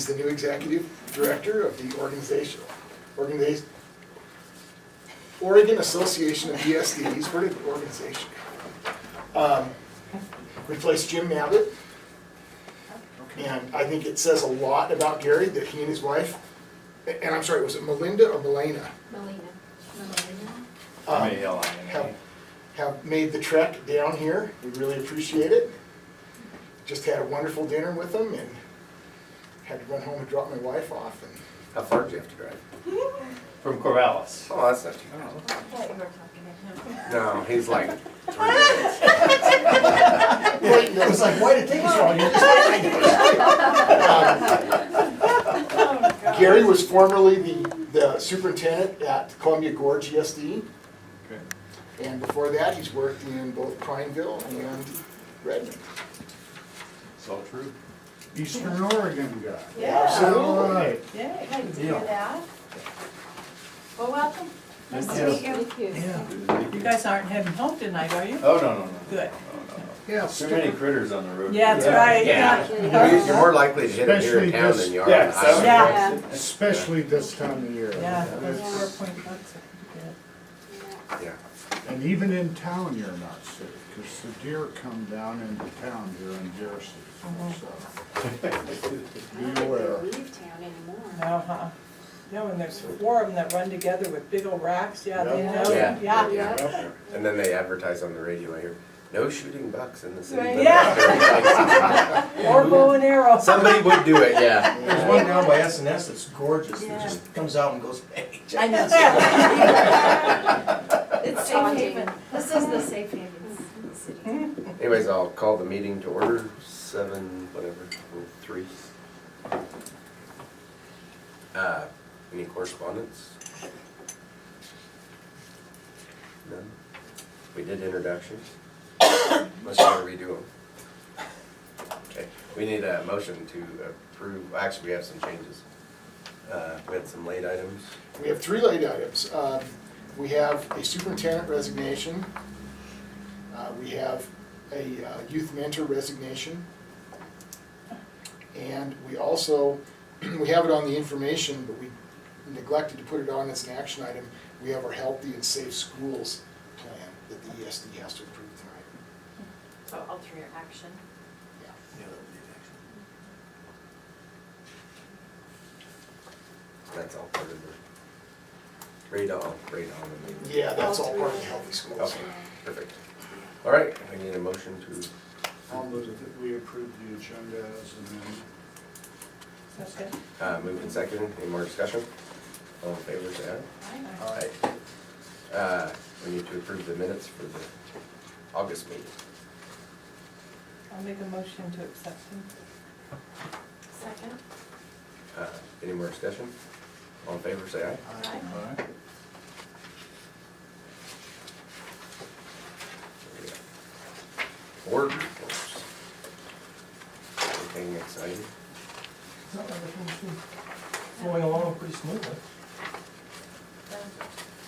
He's the new executive director of the Oregon Association of ESDs. Where did the organization go? Replaced Jim Mabbitt. And I think it says a lot about Gary that he and his wife, and I'm sorry, was it Melinda or Melena? Have made the trek down here. We really appreciate it. Just had a wonderful dinner with them and had to run home and drop my wife off. And How far do you have to drive? From Corvallis. Oh, that's not too bad. I thought you were talking to him. No, he's like 3 minutes. wait, I was like, why did it take us so long? You're just Gary was formerly the superintendent at Columbia Gorge ESD. Okay. And before that, he's worked in both Prineville and Redmond. It's all true. Eastern Oregon guy. Yeah. Absolutely. All right. Yay, I didn't hear that. Well, welcome. Nice to meet you. You guys aren't heading home tonight, are you? Oh, no. Good. Yeah, Too many critters on the road. Yeah, that's right. You're more likely to hit him here in Especially town this- than you are Yeah, on the highway. Yeah. especially this time of year. Yeah, those It's- 4 point bucks are pretty Yeah. And even in town, you're not safe, because the deer come down into town during deer season, so. Be aware. Leave town anymore. good. No, Yeah, when there's 4 of them that run together with big old racks, yeah, they Yeah. know. Yeah. Yeah. Yep. And then they advertise on the radio, I hear, no shooting bucks in the city. Right. limits." Or bow and arrow. Somebody would do it, yeah. There's one down by S&S that's gorgeous, Yeah. that just comes out and goes, hey. I know. It's safe haven. This is the safe havens in the city. Anyways, I'll call the meeting to order, 7:03. Any correspondence? None? We did introductions. Let's try to redo them. Okay, we need a motion to approve, actually, we have some changes. We had some late items. We have 3 late items. We have a superintendent resignation. We have a youth mentor resignation. And we also, we have it on the information, but we neglected to put it on as an action item. We have our Healthy and Safe Schools plan that the ESD has to approve tonight. So alter your action. Yeah. That's all part of the radon. Yeah, that's all part of the Healthy Schools. Okay, perfect. All right, I need a motion to, I'll move that we approve the agenda as amended. Okay. move in second. Any more discussion? All in favor, say aye. Aye. Aye. We need to approve the minutes for the August meeting. I'll make a motion to accept them. Second. Any more discussion? All in favor, say aye. Aye. All right. Board reports. Anything exciting? No, everything's flowing along pretty smoothly. The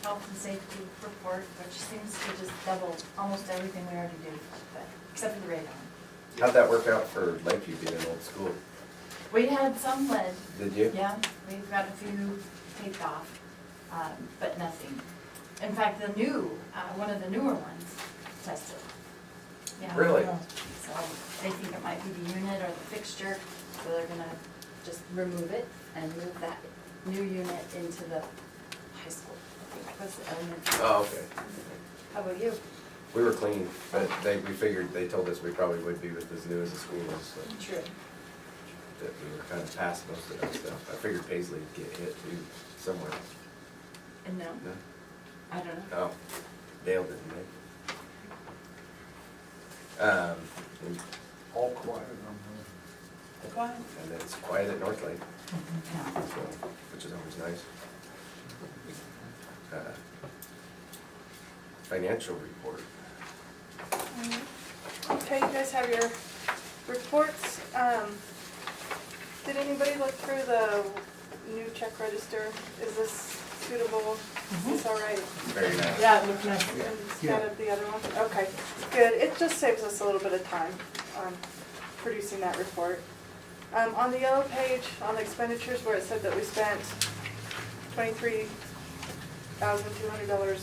health and safety report, which seems to just double almost everything we already do, but except for the radon. How'd that work out for Lakeview being an old school? We had some lead, Did you? yeah, we've got a few taped off, but nothing. In fact, the new, one of the newer ones tested. Yeah. Really? So they think it might be the unit or the fixture, so they're gonna just remove it and move that new unit into the high school. I think was the elementary. Oh, okay. How about you? We were clean, but we figured, they told us we probably would be with as new as the school was, so True. that we were kind of past most of that stuff. I figured Paisley would get hit too, somewhere. And no, No? I don't know. Oh, Dale didn't, right? And All quiet on Quiet. and it's quiet at North Lake, Yeah. so, which is always nice. Financial report. Okay, you guys have your reports. Did anybody look through the new check register? Is this suitable? Is this all right? Very nice. Yeah, it looked nice. Instead of the other one? Okay, good. It just saves us a little bit of time producing that report. On the yellow page, on the expenditures where it said that we spent $23,200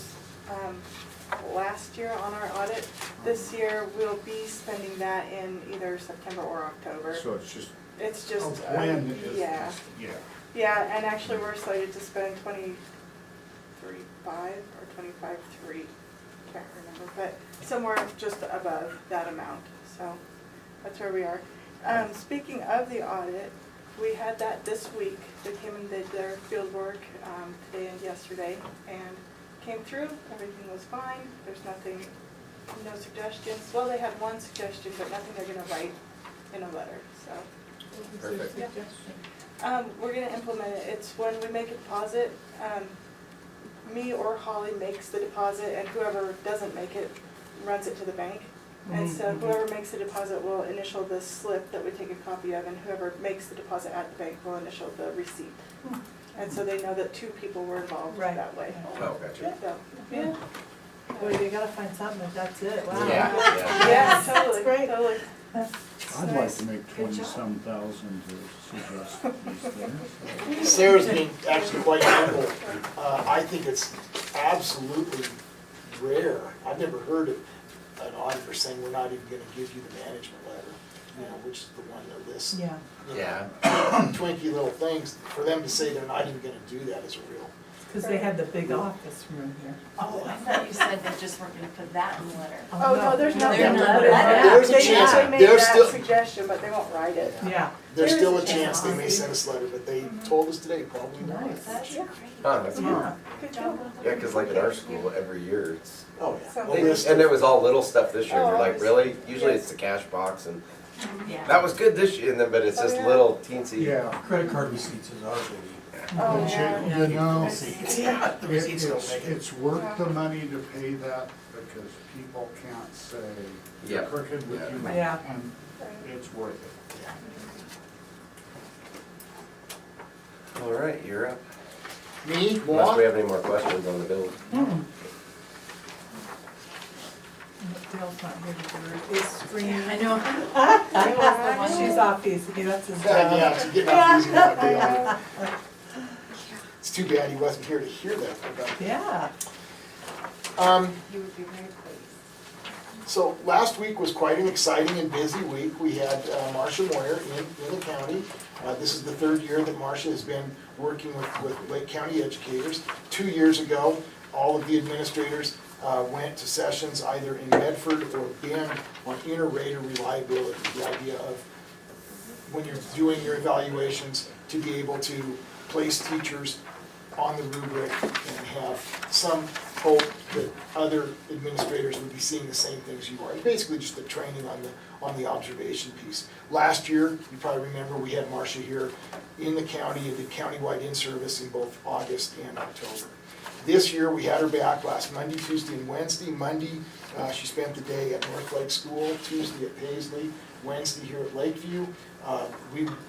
last year on our audit, this year we'll be spending that in either September or October. So it's just, It's just, when is, yeah. Yeah, and actually we're slated to spend 23.5 or 25.3, can't remember, but somewhere just above that amount, so that's where we are. Speaking of the audit, we had that this week. They came and did their field work today and yesterday, and came through, everything was fine, there's nothing, no suggestions. Well, they had one suggestion, but nothing they're gonna write in a letter, so. Perfect. We're gonna implement it. It's when we make a deposit, me or Holly makes the deposit, and whoever doesn't make it runs it to the bank. And so whoever makes the deposit will initial the slip that we take a copy of, and whoever makes the deposit at the bank will initial the receipt. And so they know that two people were involved Right. that way. Oh, gotcha. So, yeah. Well, you gotta find something if that's it, wow. Yeah, yeah. Yeah, totally, great. totally. I'd like to make 20-some thousand to suggest these things. Sarah's being actually quite humble. I think it's absolutely rare. I've never heard of an auditor saying, we're not even gonna give you the management letter, you know, which is the one that lists, you Yeah, know, Yeah, twinky little things. For them to say they're not even gonna do that is a real. because they had the big office room here. Oh, I thought you said they just weren't gonna put that in the letter. Oh, no, there's nothing. They're not- There's a They chance. usually make There's that still- suggestion, but they won't write it. Yeah. There's There still is a a chance they may chance. send us a letter, but they told us today, probably not. Nice. That's great. oh, that's cool. Yeah. Good job. Yeah, cause like at our school, every year it's, Oh, yeah. So- A list and of- it was all little stuff this year, and you're Oh, like, really? Usually it's the cash box, and Yeah. that was good this year, and then, but it's Oh, just yeah. little teensy. Yeah, Credit card receipts is our biggie. Oh, but yeah. you know, Yeah, the receipts don't it's, make it. it's worth the money to pay that because people can't say you're Yep. crooked with Yeah. you. Yeah. And it's worth it. All right, you're up. Me, Unless we moi? have any more questions on the bill. Dale's not here to do his screen. I know. She's off easy, that's his job. Yeah, it's getting off easy that day. It's too bad he wasn't here to hear that. Yeah. You would be very pleased. So last week was quite an exciting and busy week. We had Marcia Moyer in the county. This is the third year that Marcia has been working with Lake County educators. 2 years ago, all of the administrators went to sessions either in Medford or Bend on inter-rater reliability. The idea of when you're doing your evaluations to be able to place teachers on the rubric and have some hope that other administrators would be seeing the same things you are. It's basically just the training on the observation piece. Last year, you probably remember, we had Marcia here in the county and did countywide in-service in both August and October. This year, we had her back last Monday, Tuesday, and Wednesday. Monday, she spent the day at North Lake School, Tuesday at Paisley, Wednesday here at Lakeview.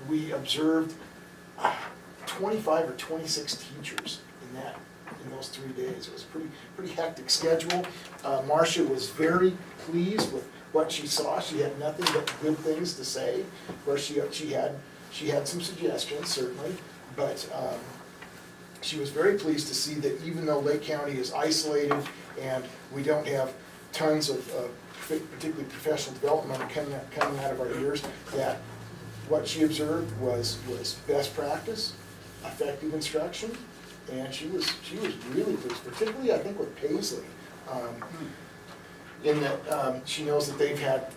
We observed 25 or 26 teachers in those 3 days. It was a pretty hectic schedule. Marcia was very pleased with what she saw. She had nothing but good things to say. Of course, she had some suggestions, certainly, but she was very pleased to see that even though Lake County is isolated and we don't have tons of particularly professional development coming out of our ears, that what she observed was best practice, effective instruction, and she was really pleased, particularly I think with Paisley, in that she knows that they've had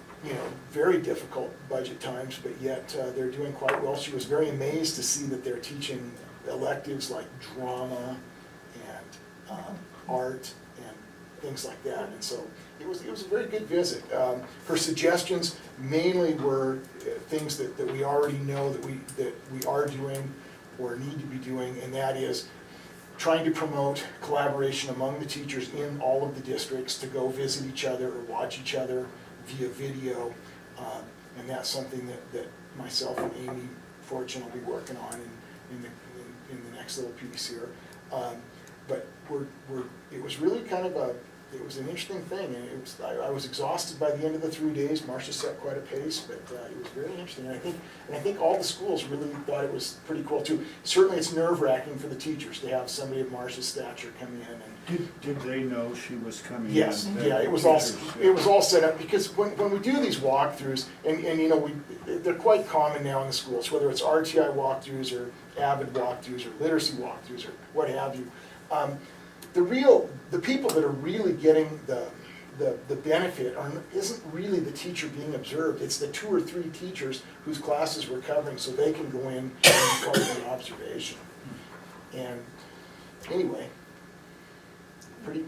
very difficult budget times, but yet they're doing quite well. She was very amazed to see that they're teaching electives like drama and art and things like that, and so it was a very good visit. Her suggestions mainly were things that we already know that we are doing or need to be doing, and that is trying to promote collaboration among the teachers in all of the districts to go visit each other or watch each other via video, and that's something that myself and Amy Fortune will be working on in the next little piece here. But it was really kind of it was an interesting thing, and it was, I was exhausted by the end of the 3 days. Marcia set quite a pace, but it was very interesting. And I think all the schools really thought it was pretty cool too. Certainly it's nerve-wracking for the teachers to have somebody of Marcia's stature come in and. Did they know she was coming in? Yes, Did yeah, the it was teachers- all set up, because when we do these walkthroughs, and you know, they're quite common now in the schools, whether it's RTI walkthroughs or AVID walkthroughs or literacy walkthroughs or what have you. The people that are really getting the benefit isn't really the teacher being observed, it's the 2 or 3 teachers whose classes we're covering, so they can go in and be part of the observation. And anyway, pretty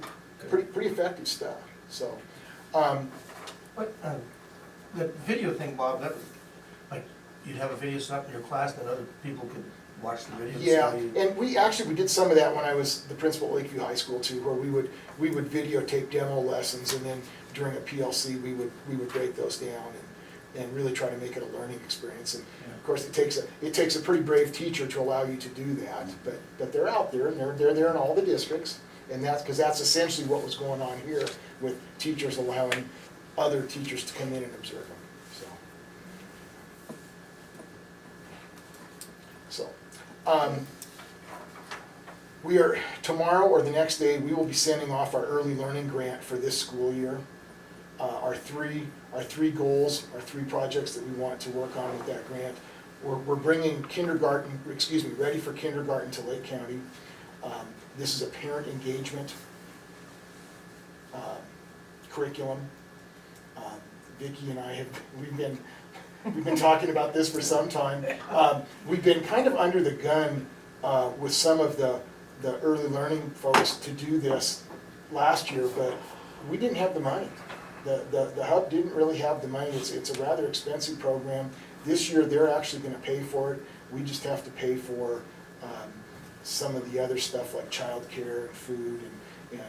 effective stuff, so. But, the video thing, Bob, that was, like, you'd have a video set up in your class, and other people could watch the video. Yeah, so you- and we did some of that when I was the principal at Lakeview High School too, where we would videotape demo lessons, and then during a PLC, we would break those down and really try to make it a learning experience. And of course, it takes a pretty brave teacher to allow you to do that, but they're out there, and they're there in all the districts, and that's essentially what was going on here with teachers allowing other teachers to come in and observe them, so. We are, tomorrow or the next day, we will be sending off our early learning grant for this school year. Our three goals, our 3 projects that we want to work on with that grant. We're bringing Ready for Kindergarten to Lake County. This is a parent engagement curriculum. Vicki and I we've been talking about this for some time. We've been kind of under the gun with some of the early learning folks to do this last year, but we didn't have the money. The hub didn't really have the money. It's a rather expensive program. This year they're actually going to pay for it. We just have to pay for some of the other stuff like childcare and food and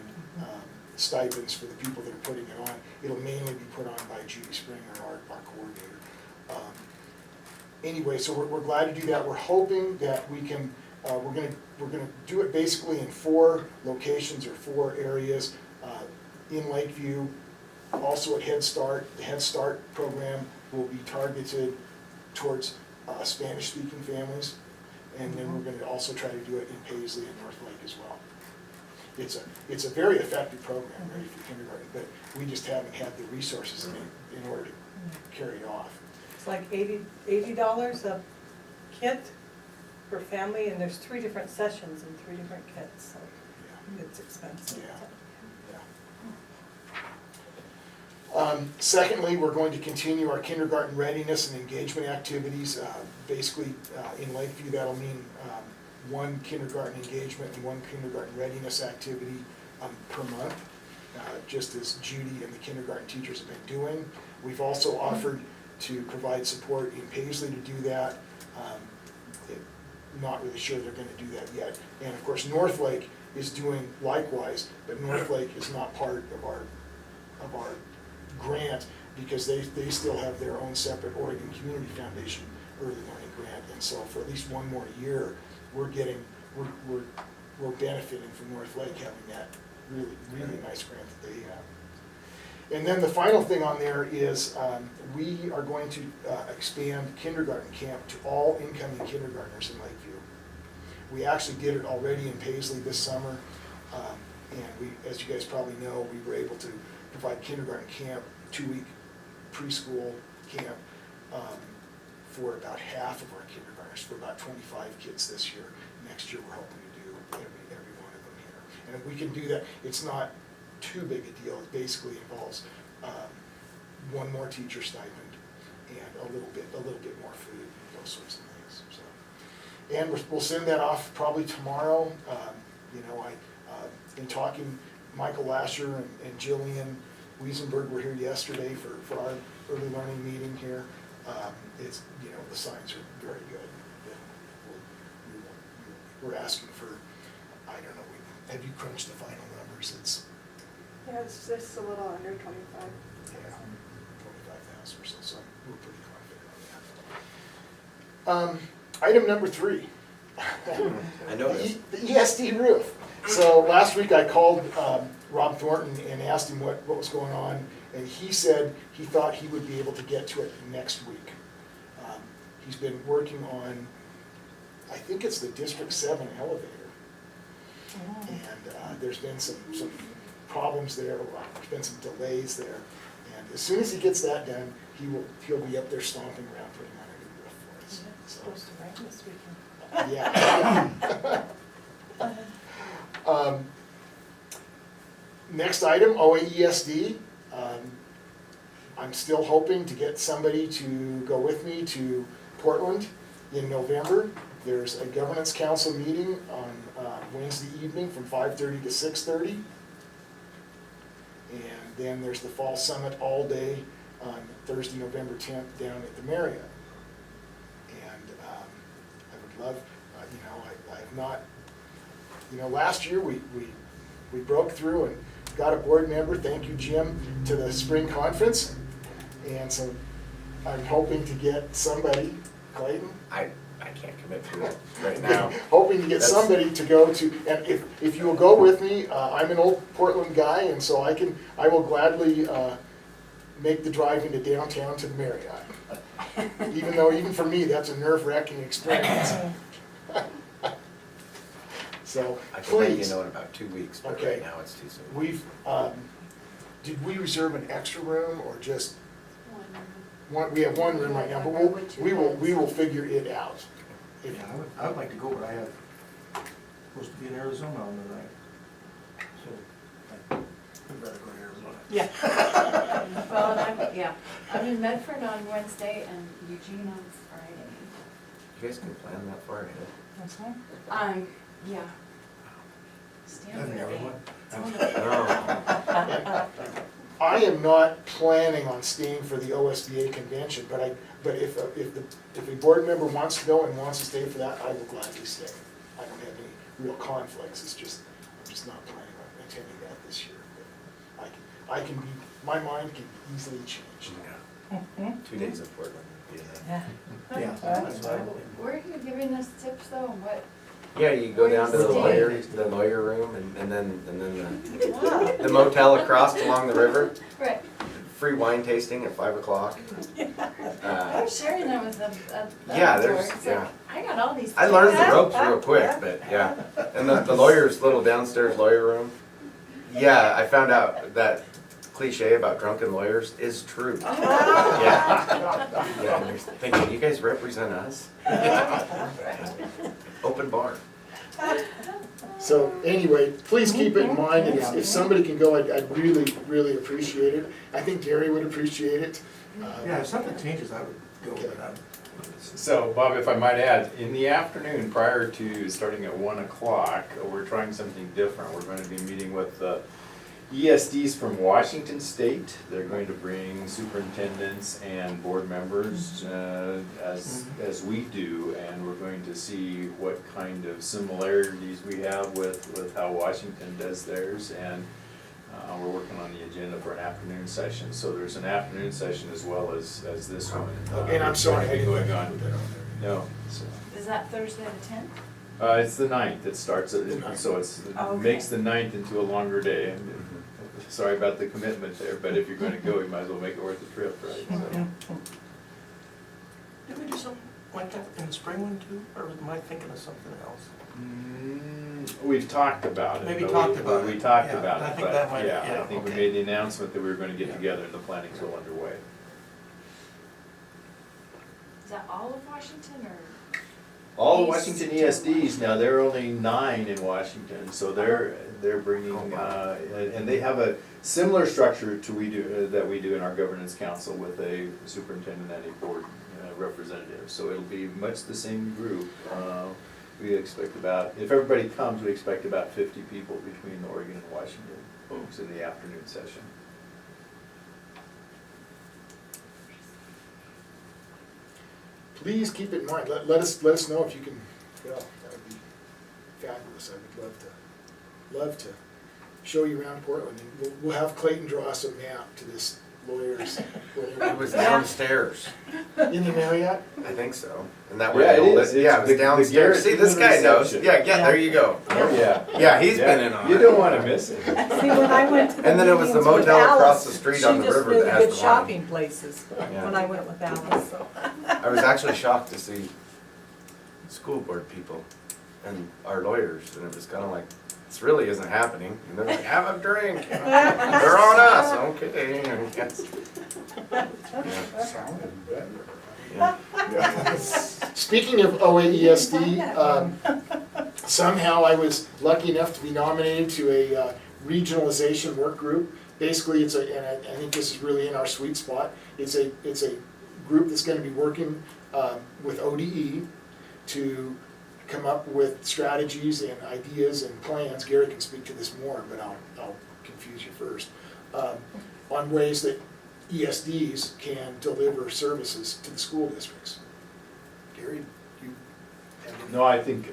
stipends for the people that are putting it on. It'll mainly be put on by Judy Springer, our coordinator. Anyway, so we're glad to do that. We're hoping that we can. We're gonna do it basically in 4 locations or 4 areas in Lakeview. Also at Head Start. The Head Start program will be targeted towards Spanish-speaking families, and then we're going to also try to do it in Paisley and North Lake as well. It's a very effective program, Ready for Kindergarten, but we just haven't had the resources in order to carry it off. It's like $80 a kit per family, and there's 3 different sessions and 3 different kits, so it's expensive. Yeah. Secondly, we're going to continue our kindergarten readiness and engagement activities. Basically, in Lakeview, that'll mean 1 kindergarten engagement and 1 kindergarten readiness activity per month, just as Judy and the kindergarten teachers have been doing. We've also offered to provide support in Paisley to do that. Not really sure they're going to do that yet. And of course, North Lake is doing likewise, but North Lake is not part of our grant because they still have their own separate Oregon Community Foundation early learning grant. And so for at least 1 more year, we're benefiting from North Lake having that really nice grant that they have. And then the final thing on there is we are going to expand kindergarten camp to all incoming kindergartners in Lakeview. We actually did it already in Paisley this summer, and we, as you guys probably know, we were able to provide kindergarten camp, 2-week preschool camp for about half of our kindergartners, for about 25 kids this year. Next year we're hoping to do every one of them here. And if we can do that, it's not too big a deal. It basically involves 1 more teacher stipend and a little bit more food, those sorts of things. So, and we'll send that off probably tomorrow. In talking, Michael Lasher and Jillian Wiesenberg were here yesterday for our early learning meeting here. The signs are very good. We're asking for, I don't know, have you crunched the final numbers? Yeah, it's just a little under 25. Yeah, 25,000 or so, we're pretty confident on that. Item number 3, I noticed. The ESD roof. So last week I called Rob Thornton and asked him what was going on, and he said he thought he would be able to get to it next week. He's been working on, I think it's the District 7 elevator. And there's been some problems there, there's been some delays there. And as soon as he gets that done, he'll be up there stomping around putting on a new roof for us. It's So, supposed to rain this weekend. yeah. Next item, OAESD. I'm still hoping to get somebody to go with me to Portland in November. There's a governance council meeting on Wednesday evening from 5:30 to 6:30. And then there's the fall summit all day on Thursday, November 10th down at the Marriott. And I would love, I have not, last year we broke through and got a board member, thank you Jim, to the spring conference. And so I'm hoping to get somebody, Clayton? I can't commit to it right now. Hoping to get That's- somebody to go to, and if you will go with me, I'm an old Portland guy, and so I will gladly make the drive into downtown to the Marriott. Even for me, that's a nerve-wracking experience. So, I can let you please, know in about 2 weeks, but Okay. right now it's too soon. we've, did we reserve an extra room or just one? We have one room right now, but we will figure it out. If- Yeah, I would like to go, but I have, supposed to be in Arizona on the night. So, I'd rather go to Arizona. Yeah. Well, and I'm in Medford on Wednesday and Eugene on Friday. You guys can plan that far ahead. Yeah. I've Stanford never game. went. It's wonderful. I am not planning on staying for the OSBA convention, but if a board member wants to go and wants to stay for that, I will gladly stay. I don't have any real conflicts, I'm just not planning on attending that this year. But I can be, my mind can be easily changed. Yeah. 2 days in Portland would be enough. Yeah. Yeah. That's fine. Where are you giving us tips though? What? Yeah, you go down to the Where's lawyer room and then Wow. the motel across along the river. Right. Free wine tasting at 5 o'clock. I was sharing that with them. Yeah, there's- So yeah. I got all these. I learned the tips. ropes real quick, but yeah. And the lawyer's little downstairs lawyer room. Yeah, I found out that cliche about drunken lawyers is true. Yeah. Yeah, and they're thinking, you guys represent us? Open bar. So anyway, please keep it in mind, and if somebody can go, I'd really, really appreciate it. I think Gary would appreciate it. Yeah, if something changes, I would go, Okay. but I'm. So, Bob, if I might add, in the afternoon, prior to starting at 1 o'clock, we're trying something different. We're going to be meeting with ESDs from Washington State. They're going to bring superintendents and board members as we do, and we're going to see what kind of similarities we have with how Washington does theirs. And we're working on the agenda for an afternoon session. So there's an afternoon session as well as this one. And I'm sorry, I Going didn't to be put going on. that on there. No, so. Is that Thursday the 10th? It's the 9th, it starts, at- The 9th. so it Okay. makes the 9th into a longer day. And sorry about the commitment there, but if you're gonna go, you might as well make it worth the trip, right? So, Did we do something like that in the spring one too, or am I thinking of something else? We've talked about it. Maybe but talked about We it, talked yeah, about I it, think that but might- yeah, I yeah, think we okay. made the announcement that we were gonna get Yeah. together and the planning's well underway. Is that all of Washington or? All of East Washington to ESDs, now there are only 9 in Washington, so they're bringing, and they have a similar structure to that we do in our governance council with a superintendent and a board representative. So it'll be much the same group. We expect about, if everybody comes, we expect about 50 people between Oregon and Washington folks in the afternoon session. Please keep it in mind, let us know if you can go, that would be fabulous, I would love to show you around Portland. And we'll have Clayton draw us a map to this lawyers. It was downstairs. In the Marriott? I think so. And that way Yeah, they it hold is. it. Yeah, it was It's the downstairs. Garrett See, this Human guy knows. Reception. Yeah, there you go. Oh, yeah. Yeah, he's been in on You it. don't wanna miss it. See, when I went to the And then it was the meetings with motel across Alice, the street on the river that She just really has good the wine. shopping places Yeah. when I went with Alice, so. I was actually shocked to see school board people and our lawyers, and it was kind of like, this really isn't happening. And they're like, have a drink. They're on us, okay. I guess. Sounded better. Yeah. Speaking of OAESD, somehow I was lucky enough to be nominated to a regionalization work group. Basically, it's and I think this is really in our sweet spot. It's a group that's going to be working with ODE to come up with strategies and ideas and plans. Gary can speak to this more, but I'll confuse you first. On ways that ESDs can deliver services to the school districts. Gary, you have any? No, I think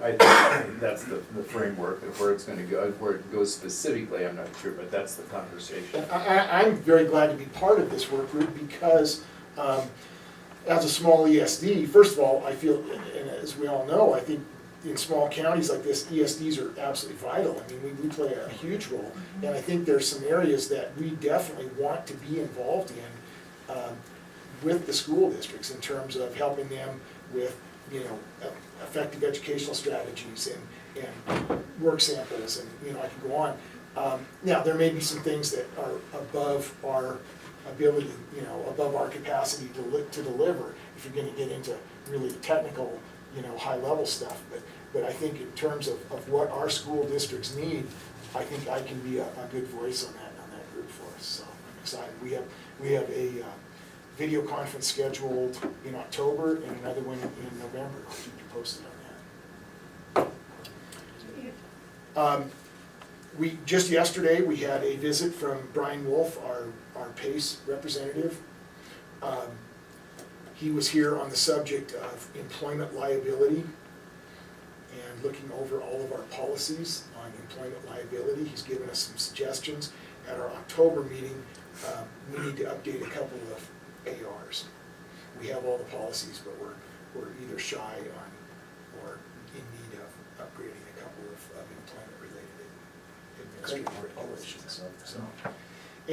that's the framework of where it's gonna go, where it goes specifically, I'm not sure, but that's the conversation. I'm very glad to be part of this work group because as a small ESD, first of all, I feel, and as we all know, I think in small counties like this, ESDs are absolutely vital. I mean, we play a huge role. And I think there's some areas that we definitely want to be involved in with the school districts in terms of helping them with, effective educational strategies and work samples, and, I can go on. Now, there may be some things that are above our ability, above our capacity to deliver, if you're gonna get into really technical, high-level stuff. But I think in terms of what our school districts need, I think I can be a good voice on that group for us. So I'm excited. We have a video conference scheduled in October and another one in November. I'll keep you posted on that. Just yesterday, we had a visit from Brian Wolf, our PACE representative. He was here on the subject of employment liability and looking over all of our policies on employment liability. He's given us some suggestions. At our October meeting, we need to update a couple of ARs. We have all the policies, but we're either shy on or in need of upgrading a couple of employment-related administrative regulations. So,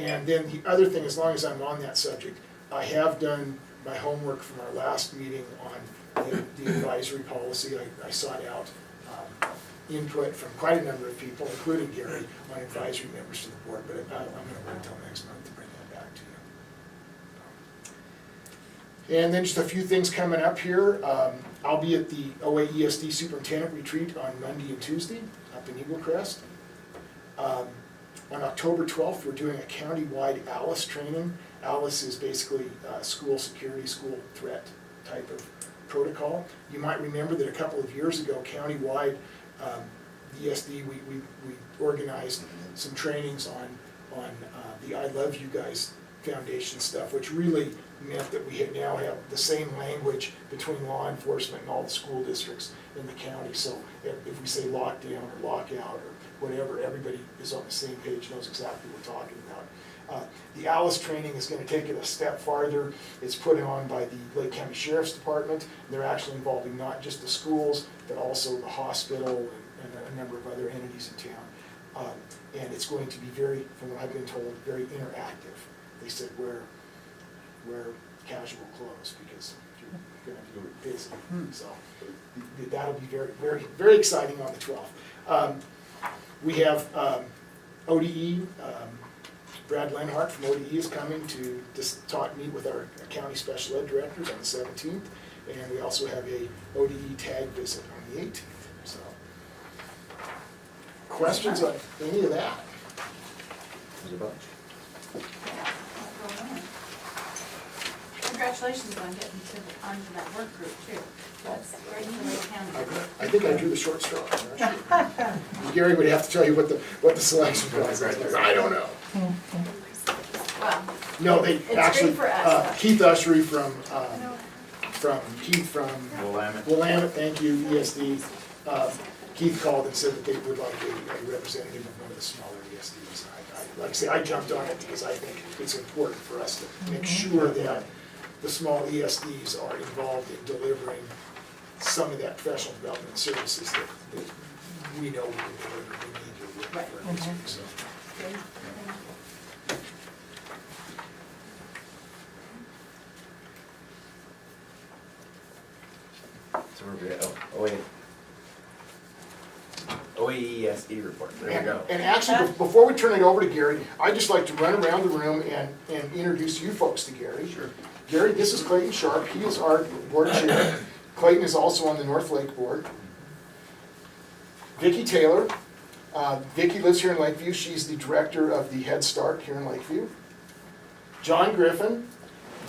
and then the other thing, as long as I'm on that subject, I have done my homework from our last meeting on the advisory policy. I sought out input from quite a number of people, including Gary, on advisory members to the board, but I'm going to wait until next month to bring that back to you. And then just a few things coming up here. I'll be at the OAESD Superintendent Retreat on Monday and Tuesday up in Eagle Crest. On October 12th, we're doing a county-wide ALICE training. ALICE is basically school security, school threat type of protocol. You might remember that a couple of years ago, county-wide, the ESD, we organized some trainings on the I Love You Guys Foundation stuff, which really meant that we now have the same language between law enforcement and all the school districts in the county. So if we say lockdown or lockout or whatever, everybody is on the same page, knows exactly what we're talking about. The ALICE training is going to take it a step farther. It's put on by the Lake County Sheriff's Department. They're actually involving not just the schools, but also the hospital and a number of other entities in town. And it's going to be very, from what I've been told, very interactive. They said wear casual clothes because you're going to be busy. So that'll be very, very, very exciting on the 12th. We have ODE. Brad Lenhart from ODE is coming to just meet with our county special ed directors on the 17th, and we also have a ODE tag visit on the 18th. So, questions on any of that? There's a bunch. Congratulations on getting onto that work group too. That's great for Lake County. I think I drew the short straw. I'm not sure. Gary would have to tell you what the selection process was. I don't know. Wow. No, they It's actually, great for us. Keith Ushery from Keith from Willamette. Willamette, thank you, ESD. Keith called and said that they would like a representative of one of the smaller ESDs. Like I say, I jumped on it because I think it's important for us to make sure that the small ESDs are involved in delivering some of that professional development services that we know we can deliver. We need your work Right. for this week, so. So we're good. Oh, wait. OESD report, there we go. And actually, before we turn it over to Gary, I'd just like to run around the room and introduce you folks to Gary. Sure. Gary, this is Clayton Sharp, he is our board chair. Clayton is also on the North Lake Board. Vicki Taylor, Vicki lives here in Lakeview, she's the director of the Head Start here in Lakeview. John Griffin,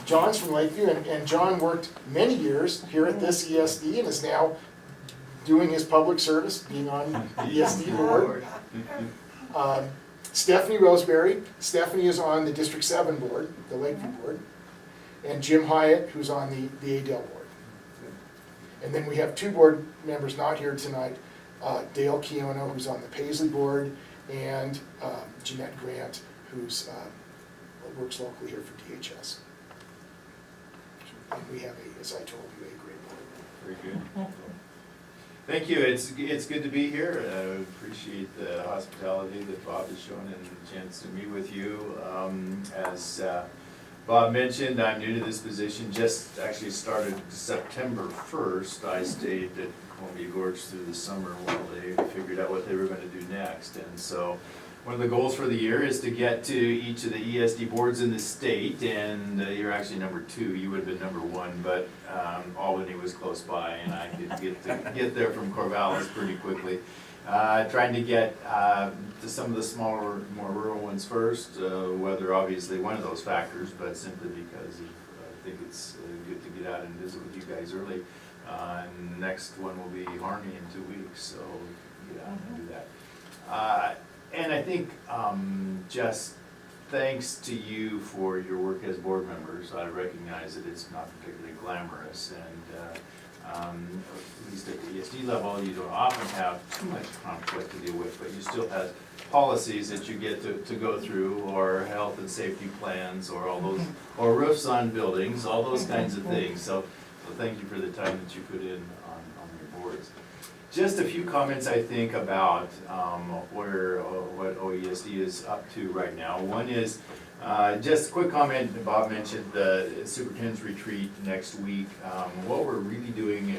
John's from Lakeview, and John worked many years here at this ESD and is now doing his public service, being on the ESD board. Stephanie Roseberry, Stephanie is on the District 7 board, the Lakeview board. And Jim Hyatt, who's on the Adel board. And then we have two board members not here tonight, Dale Keono, who's on the Paisley board, and Jeanette Grant, who's works locally here for DHS. And we have, as I told you, a great board. Very good. Thank you, it's good to be here. I appreciate the hospitality that Bob has shown and the chance to meet with you. As Bob mentioned, I'm new to this position, just actually started September 1st. I stayed at Columbia Gorge through the summer while they figured out what they were gonna do next. And so one of the goals for the year is to get to each of the ESD boards in the state, and you're actually number 2, you would have been number 1, but Albany was close by and I could get there from Corvallis pretty quickly. Trying to get to some of the smaller, more rural ones first, weather obviously one of those factors, but simply because I think it's good to get out and visit with you guys early. And next one will be Harney in 2 weeks, so get out and do that. And I think just thanks to you for your work as board members. I recognize that it's not particularly glamorous, and at least at the ESD level, you don't often have too much conflict to deal with, but you still have policies that you get to go through, or health and safety plans, or all those, or roofs on buildings, all those kinds of things. So thank you for the time that you put in on your boards. Just a few comments, I think, about what OESD is up to right now. One is just a quick comment. Bob mentioned the superintendent's retreat next week. What we're really doing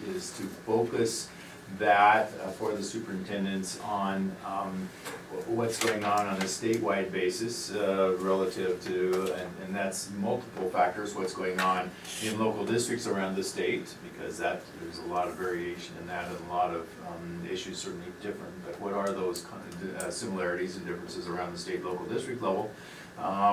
is to focus that for the superintendents on what's going on a statewide basis relative to, and that's multiple factors, what's going on in local districts around the state, because there's a lot of variation in that, and a lot of issues certainly different, but what are those similarities and differences around the state local district level?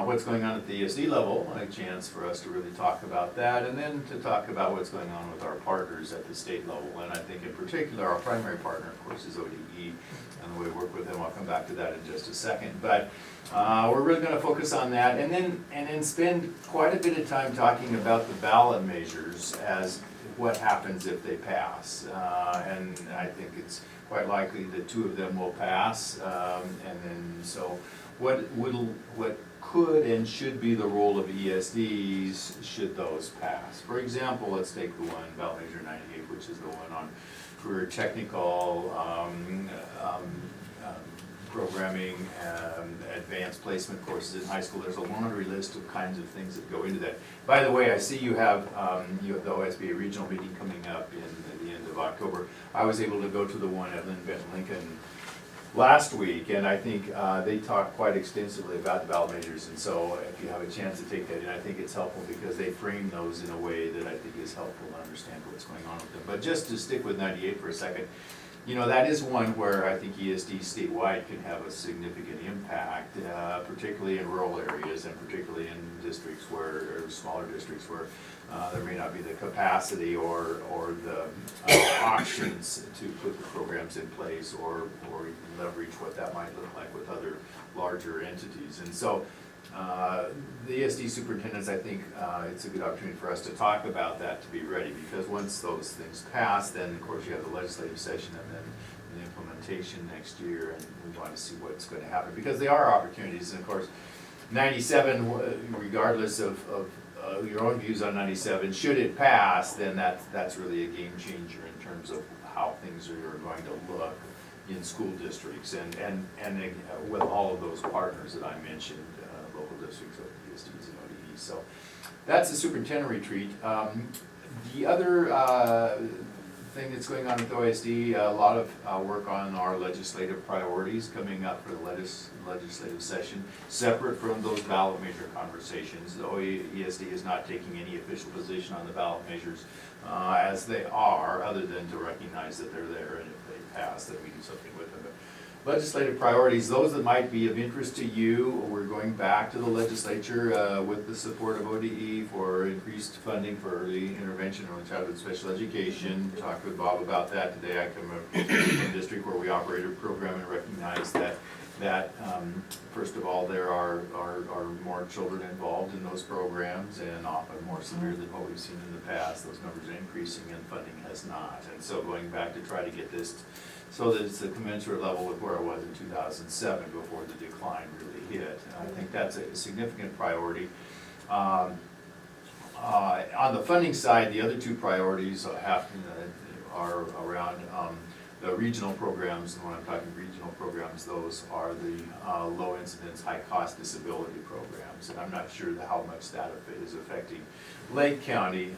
What's going on at the ESD level, a chance for us to really talk about that, and then to talk about what's going on with our partners at the state level. And I think in particular, our primary partner, of course, is ODE, and the way we work with them. I'll come back to that in just a second. But we're really going to focus on that, and then spend quite a bit of time talking about the ballot measures as what happens if they pass. And I think it's quite likely that 2 of them will pass, and then so what could and should be the role of ESDs should those pass. For example, let's take the one, ballot measure 98, which is the one on career technical programming, advanced placement courses in high school. There's a laundry list of kinds of things that go into that. By the way, I see you have the OSBA regional meeting coming up in the end of October. I was able to go to the one at Lynn Benton Lincoln last week, and I think they talked quite extensively about the ballot measures, and so if you have a chance to take that in, I think it's helpful because they frame those in a way that I think is helpful to understand what's going on with them. But just to stick with 98 for a second, you know, that is one where I think ESD statewide can have a significant impact, particularly in rural areas and particularly in districts or smaller districts where there may not be the capacity or the options to put the programs in place or even leverage what that might look like with other larger entities. And so the ESD superintendents, I think it's a good opportunity for us to talk about that, to be ready, because once those things pass, then of course you have the legislative session, and then the implementation next year, and we want to see what's going to happen, because there are opportunities, and of course, 97, regardless of your own views on 97, should it pass, then that's really a game changer in terms of how things are going to look in school districts, and with all of those partners that I mentioned, local districts, ESDs and ODEs. So that's the superintendent retreat. The other thing that's going on with OSD, a lot of work on our legislative priorities coming up for the legislative session, separate from those ballot measure conversations. The ESD is not taking any official position on the ballot measures as they are, other than to recognize that they're there, and if they pass, that we do something with them. But legislative priorities, those that might be of interest to you, we're going back to the legislature with the support of ODE for increased funding for early intervention and childhood special education. Talked with Bob about that today. I come from a district where we operate a program and recognize that first of all, there are more children involved in those programs, and often more severe than what we've seen in the past. Those numbers are increasing and funding has not. And so going back to try to get this so that it's a commensurate level with where it was in 2007 before the decline really hit. And I think that's a significant priority. On the funding side, the other two priorities are around the regional programs, and when I'm talking regional programs, those are the low incidence, high cost disability programs. And I'm not sure how much that is affecting Lake County,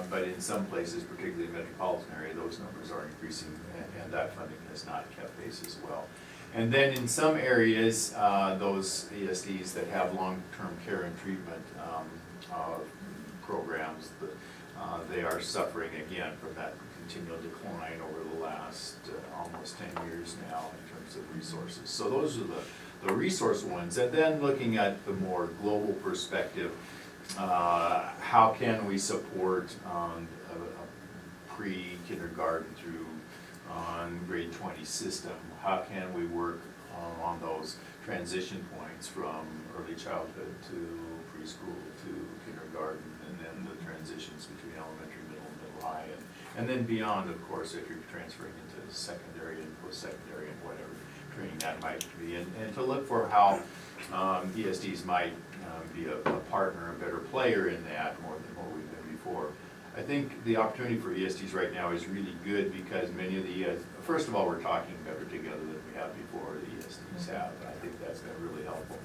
but in some places, particularly metropolitan area, those numbers are increasing, and that funding has not kept pace as well. And then in some areas, those ESDs that have long-term care and treatment programs, they are suffering again from that continual decline over the last almost 10 years now in terms of resources. So those are the resource ones. And then looking at the more global perspective, how can we support a pre-kindergarten through grade 20 system? How can we work on those transition points from early childhood to preschool to kindergarten, and then the transitions between elementary, middle high, and then beyond, of course, if you're transferring into secondary and post-secondary and whatever training that might be, and to look for how ESDs might be a partner, a better player in that more than what we've been before. I think the opportunity for ESDs right now is really good because many of the first of all, we're talking better together than we have before, the ESDs have, and I think that's been really helpful.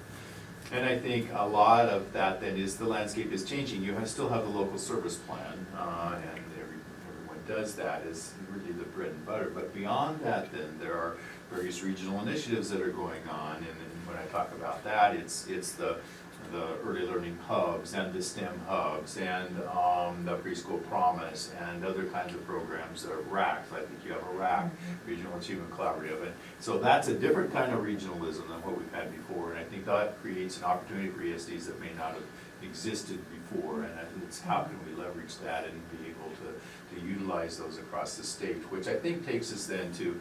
And I think a lot of that then is the landscape is changing. You still have the local service plan, and everyone does that, is really the bread and butter. But beyond that then, there are various regional initiatives that are going on, and then when I talk about that, it's the early learning hubs and the STEM hubs and the preschool promise and other kinds of programs that are RACs. I think you have a RAC, Regional Achievement Collaborative. And so that's a different kind of regionalism than what we've had before. And I think that creates an opportunity for ESDs that may not have existed before. And it's how can we leverage that and be able to utilize those across the state, which I think takes us then to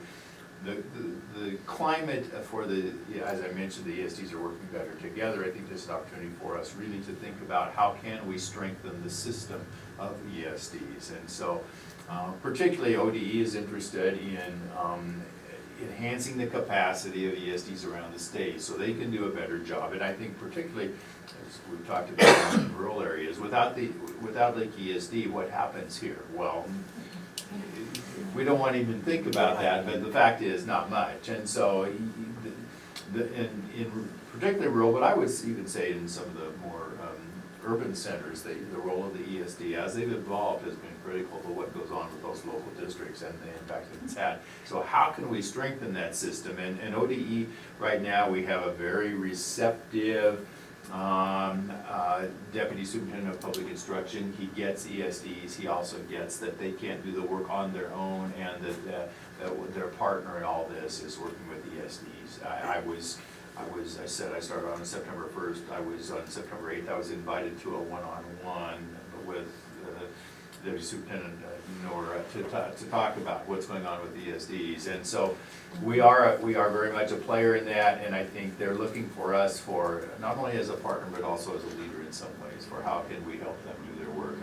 the climate for as I mentioned, the ESDs are working better together. I think there's an opportunity for us really to think about how can we strengthen the system of ESDs. And so particularly ODE is interested in enhancing the capacity of ESDs around the state so they can do a better job. And I think particularly, as we've talked about in rural areas, without Lake ESD, what happens here? Well, we don't want to even think about that, but the fact is not much. And so in particularly rural, but I would even say in some of the more urban centers, the role of the ESD as they've evolved has been critical to what goes on with those local districts and the impact that it's had. So how can we strengthen that system? And ODE right now, we have a very receptive Deputy Superintendent of Public Instruction. He gets ESDs. He also gets that they can't do the work on their own, and that their partner in all this is working with ESDs. I said I started on September 1st. I was on September 8th. I was invited to a one-on-one with Deputy Superintendent Nora to talk about what's going on with ESDs. And so we are very much a player in that, and I think they're looking for us for not only as a partner but also as a leader in some ways for how can we help them do their work.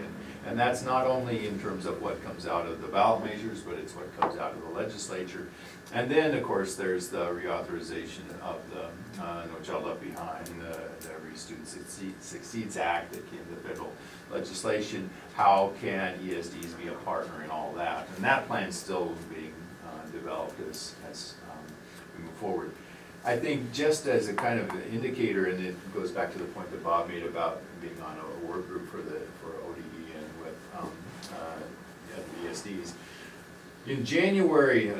And that's not only in terms of what comes out of the ballot measures, but it's what comes out of the legislature. And then, of course, there's the reauthorization of the No Child Left Behind, the Every Student Succeeds Act that came to federal legislation. How can ESDs be a partner in all that? And that plan's still being developed as we move forward. I think just as a kind of indicator, and it goes back to the point that Bob made about being on a work group for ODE and with the ESDs. In January,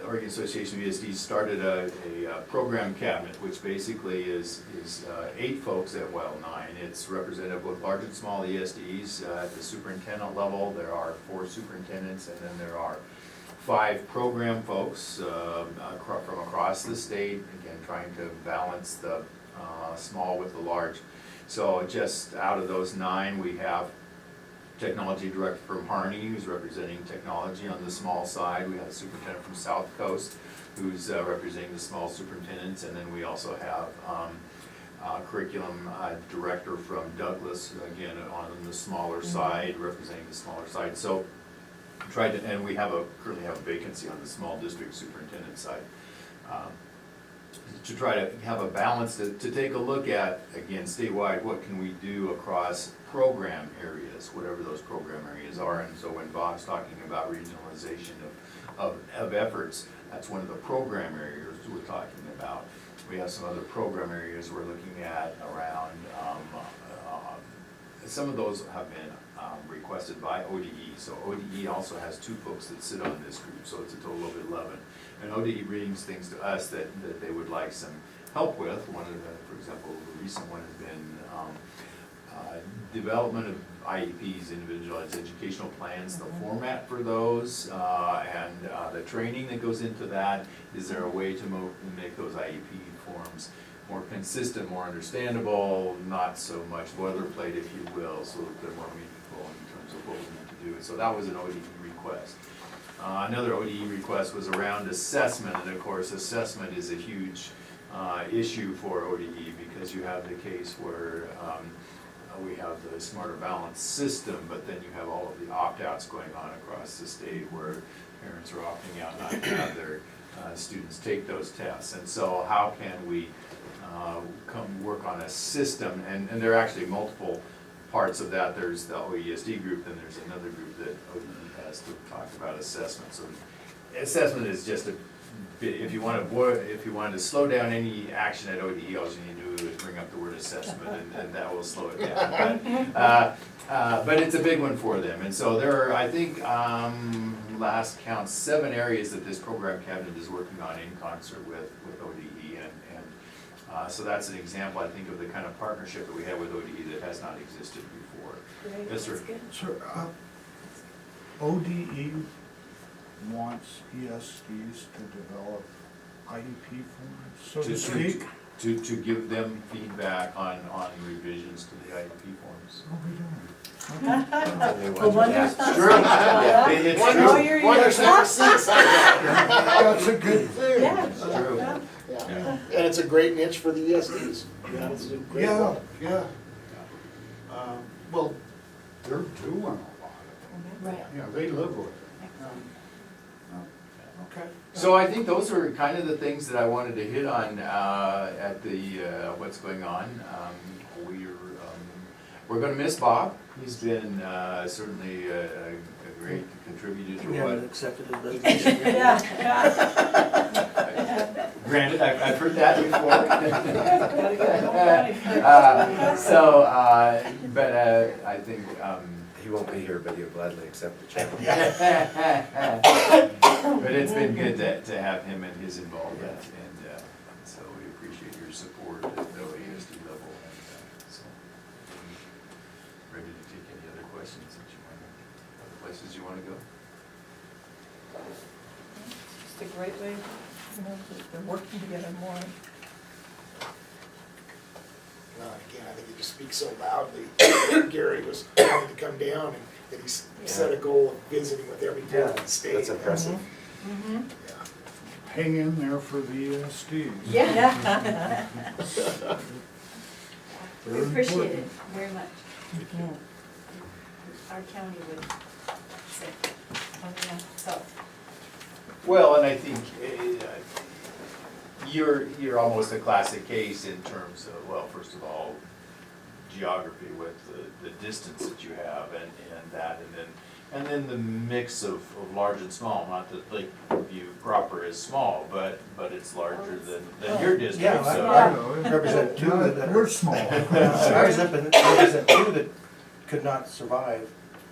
Oregon Association of ESDs started a program cabinet, which basically is 8 folks at, well, 9. It's representative of both large and small ESDs. At the superintendent level, there are 4 superintendents, and then there are 5 program folks from across the state, again, trying to balance the small with the large. So just out of those 9, we have technology director from Harney, who's representing technology on the small side. We have a superintendent from South Coast, who's representing the small superintendents. And then we also have curriculum director from Douglas, again, on the smaller side, representing the smaller side. So and we currently have a vacancy on the small district superintendent side. To try to have a balance to take a look at, again, statewide, what can we do across program areas, whatever those program areas are. And so when Bob's talking about regionalization of efforts, that's one of the program areas we're talking about. We have some other program areas we're looking at around, some of those have been requested by ODE. So ODE also has 2 folks that sit on this group, so it's a total of 11. And ODE brings things to us that they would like some help with. One of the, for example, the recent one has been development of IEPs, individualized educational plans, the format for those, and the training that goes into that. Is there a way to make those IEP forms more consistent, more understandable, not so much boilerplate, if you will, so that they're more meaningful in terms of what we need to do. So that was an ODE request. Another ODE request was around assessment, and of course assessment is a huge issue for ODE because you have the case where we have the Smarter Balance system, but then you have all of the opt-outs going on across the state where parents are opting out not to have their students take those tests. And so how can we come work on a system, and there are actually multiple parts of that. There's the OESD group, then there's another group that ODE has to talk about assessment. So assessment is just if you wanted to slow down any action at ODE, all you need to do is bring up the word assessment, and that will slow it down. But it's a big one for them, and so there are, I think, last count, 7 areas that this program cabinet is working on in concert with ODE, and so that's an example, I think, of the kind of partnership that we have with ODE that has not existed before. Great, Yes, sir. that's good. Sir, ODE wants ESDs to develop IEP forms, so to speak? To give them feedback on revisions to the IEP forms. Oh, we don't. The wonders not True. seen. Yeah, it's Wonders- true. wonders never cease. That's a good thing. Yeah. It's true. Yeah. Yeah. And it's a great niche for the ESDs. Yeah, it's a great Yeah, one. yeah. Well, they're doing a lot of Right. it. Yeah, they live with it. Okay. So I think those are kind of the things that I wanted to hit on at the what's going on. We're going to miss Bob. He's been certainly a great contributor to We what. haven't accepted his resignation. Yeah, yeah. Granted, I've heard that before. Gotta get home ready. But I think. He won't be here, but he'll gladly accept the challenge. But it's been good to have him and his involvement, and so we appreciate your support at the OESD level. And so, ready to take any other questions that you want, other places you want to go? Just a great way, they're working together more. Again, I think it just speaks so loudly. Gary was having to come down, and that he set a goal of visiting with every town in the state. That's impressive. Mm-hmm. Yeah. Hang in there for the ESDs. Yeah. We appreciate it very much. our county would say. So, Well, and I think you're almost a classic case in terms of, well, first of all, geography with the distance that you have and that, and then the mix of large and small, not that Lakeview proper is small, but it's larger than your district, Yeah, so. I represent two that We're are, small. I represent two that could not survive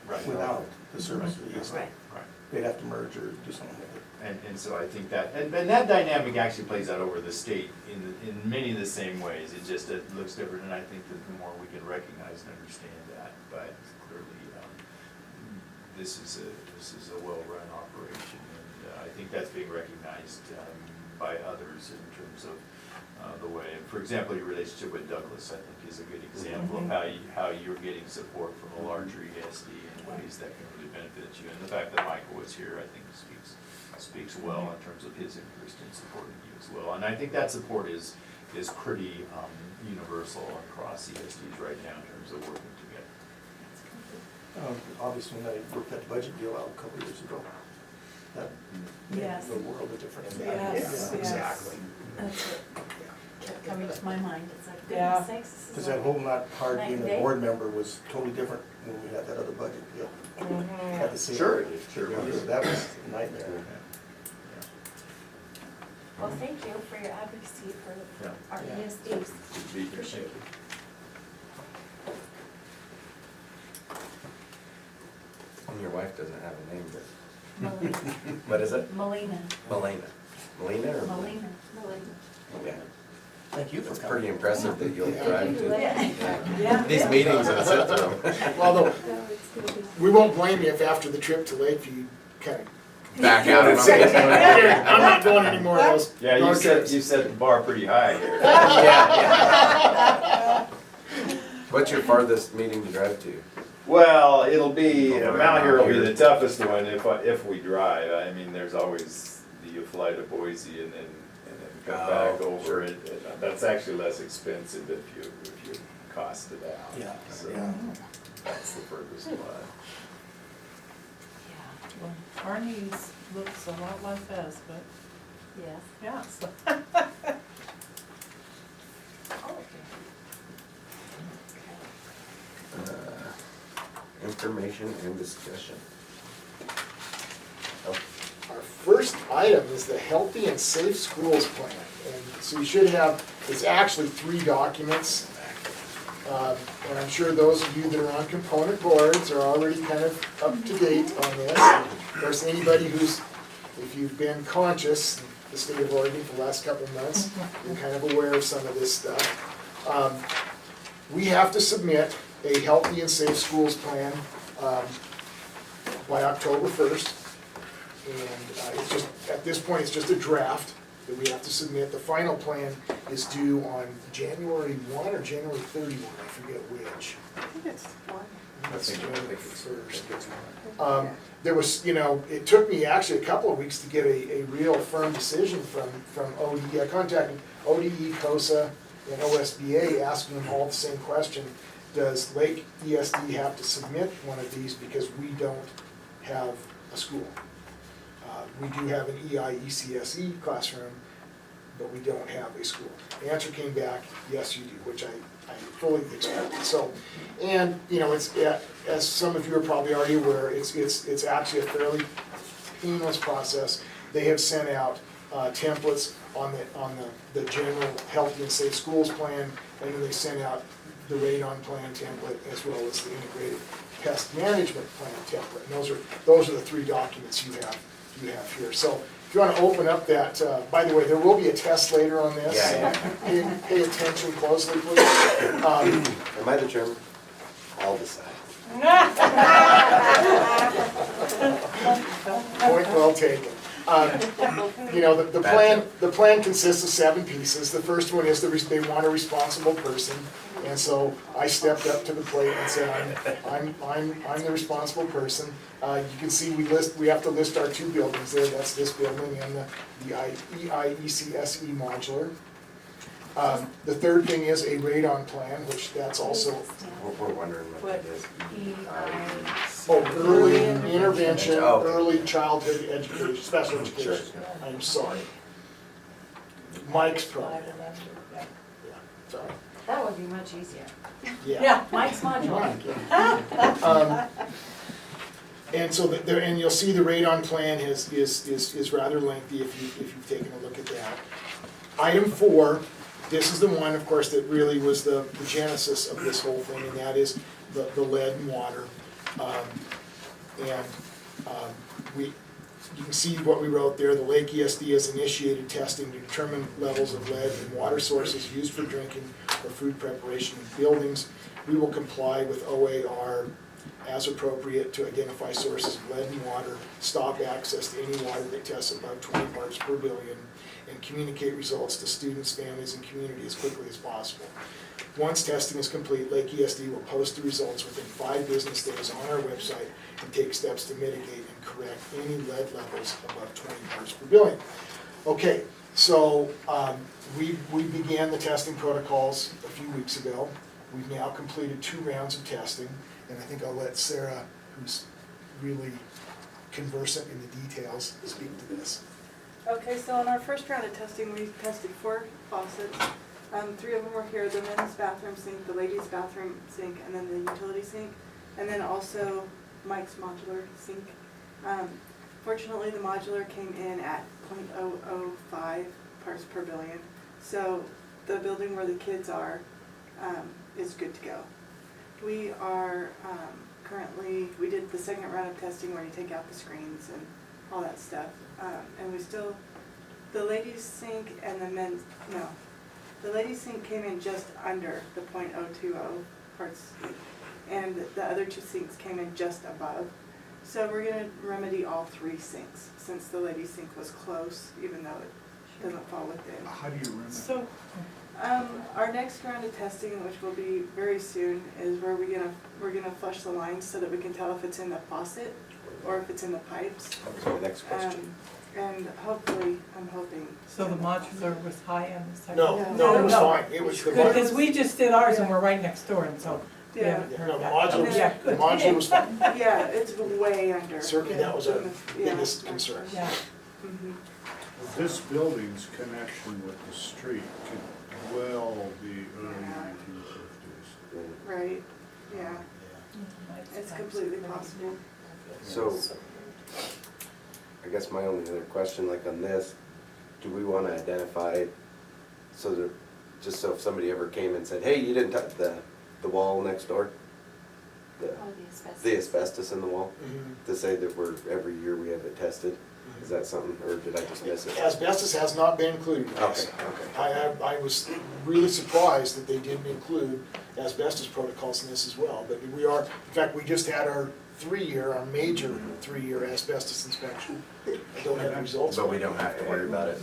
Right. without the service of the ESD. right. Right. They'd have to merge or do something with it. And so I think that, and that dynamic actually plays out over the state in many of the same ways. It looks different, and I think that the more we can recognize and understand that, but clearly, this is a well-run operation, and I think that's being recognized by others in terms of the way. And for example, your relationship with Douglas, I think, is a good example of how you're getting support from a larger ESD in ways that can really benefit you. And the fact that Michael was here, I think, speaks well in terms of his interest in supporting you as well. And I think that support is pretty universal across ESDs right now in terms of working together. Obviously, when I worked that budget deal out a couple of years ago, that made Yes. the world a difference. Yes, Yeah, yes. exactly. That's what kept coming to my mind. It's like, Yeah. goodness sakes, this Because is that like. whole not hard Night being and a day. board member was totally different when we had that other budget deal. Had to say Sure, it. sure Yeah, was. that was a nightmare. Well, thank you for your advocacy for Yeah. our Yeah. ESDs. Be here, Appreciate thank it. And your wife doesn't have a name, but, Melina. what is it? Melina. Melina. Melina or? Melina. Yeah. Thank you for It's coming. pretty impressive that you'll drive to Yeah. these meetings and sit through them. Although, we won't blame you if after the trip to Lakeview, you kind of Back out of say, them. I'm not going anymore of those. Yeah, road trips." you set the bar pretty high here. Yeah. What's your farthest meeting to drive to? Well, it'll be, Over Mount here will be here. the toughest one if we drive. I mean, there's always you fly to Boise and then come back Oh, over sure. it. That's actually less expensive if you cost it out. Yeah, So yeah. that's the furthest one. Yeah. Well, Arnie's looks a lot like us, but, Yes. yeah, so. Information and discussion. Oh, Our first item is the Healthy and Safe Schools Plan. And so you should have, it's actually 3 documents. And I'm sure those of you that are on component boards are already kind of up to date on this. Of course, anybody who's, if you've been conscious in the state of Oregon for the last couple of months, you're kind of aware of some of this stuff. We have to submit a Healthy and Safe Schools Plan by October 1st. And it's just, at this point, it's just a draft that we have to submit. The final plan is due on January 1 or January 31, I forget which. I think it's one. That's think January it's- 1st. There was, it took me actually a couple of weeks to get a real firm decision from ODE. I contacted ODE, COSA, and OSBA, asking them all the same question. Does Lake ESD have to submit one of these because we don't have a school? We do have an ECSE classroom, but we don't have a school. The answer came back, yes, you do, which I fully expected. So, and, it's, as some of you are probably already aware, it's actually a fairly painless process. They have sent out templates on the general Healthy and Safe Schools Plan, and then they sent out the radon plan template as well as the integrated pest management plan template. And those are the 3 documents you have here. So if you want to open up that, by the way, there will be a test later on this. Yeah, So pay attention closely, please. Am I the chairman? I'll decide. Point well taken. The plan consists of 7 pieces. The first one is they want a responsible person. And so I stepped up to the plate and said, I'm the responsible person. You can see we have to list our 2 buildings there. That's this building and the EIECSE modular. The third thing is a radon plan, which that's also, We're wondering what that is. early intervention, Oh, okay. early childhood education, special education. I'm sorry. Mike's program. Yeah, sorry. That would be much easier. Yeah. Mike's module. Mike, yeah. And so there, and you'll see the radon plan is rather lengthy if you've taken a look at that. Item 4, this is the one, of course, that really was the genesis of this whole thing, and that is the lead and water. You can see what we wrote there. The Lake ESD has initiated testing to determine levels of lead in water sources used for drinking or food preparation in buildings. We will comply with OAR as appropriate to identify sources of lead in water, stop access to any water that tests above 20 parts per billion, and communicate results to students, families, and community as quickly as possible. Once testing is complete, Lake ESD will post the results within 5 business days on our website and take steps to mitigate and correct any lead levels above 20 parts per billion. Okay, so we began the testing protocols a few weeks ago. We've now completed 2 rounds of testing, and I think I'll let Sarah, who's really conversant in the details, speak to this. Okay, so in our first round of testing, we tested 4 faucets. 3 of them were here, the men's bathroom sink, the ladies' bathroom sink, and then the utility sink, and then also Mike's modular sink. Fortunately, the modular came in at 0.005 parts per billion, so the building where the kids are is good to go. We are currently, we did the second round of testing where you take out the screens and all that stuff, and we still, the ladies' sink and the men's, no. The ladies' sink came in just under the 0.020 parts, and the other 2 sinks came in just above. So we're gonna remedy all 3 sinks, since the ladies' sink was close, even though it doesn't fall within. How do you remember? So, our next round of testing, which will be very soon, is where we're gonna flush the lines so that we can tell if it's in the faucet or if it's in the pipes. Okay, next question. And hopefully, I'm hoping. So the modular was high on the second? No, no, it was fine. It was the Good, because we just did ours and we're right next door, and so we Yeah. haven't Yeah, heard no, the that. modular, Yeah, the good. modular was fine. Yeah, it's way under. Certainly, that was our Yeah. biggest concern. Yeah. Mhm. This building's connection with the street could well be early 1950s. Right, yeah, it's completely possible. So, I guess my only other question, like on this, do we want to identify, so that, just so if somebody ever came and said, hey, you didn't touch the wall next door? Oh, the asbestos. The asbestos in the wall, Mhm. to say that every year we have it tested? Is that something, or did I just miss it? Asbestos has not been included in this. Okay. I was really surprised that they didn't include asbestos protocols in this as well, but we are, in fact, we just had our major 3-year asbestos inspection. I don't have the results. But we don't have to worry about it.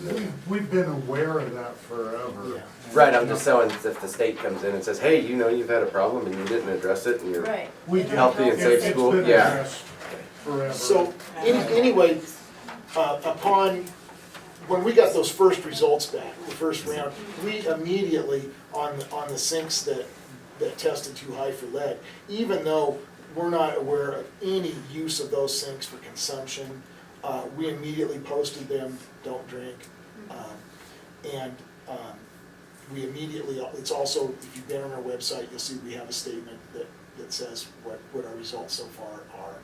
We've been aware of that forever. Yeah. Right, I'm just saying, if the state comes in and says, hey, you know you've had a problem and you didn't address it and you're Right. We healthy and safe It's school, been yeah. addressed forever. So, anyway, when we got those first results back, the first round, we immediately, on the sinks that tested too high for lead, even though we're not aware of any use of those sinks for consumption, we immediately posted them, don't drink. We immediately, it's also, if you've been on our website, you'll see we have a statement that says what our results so far are.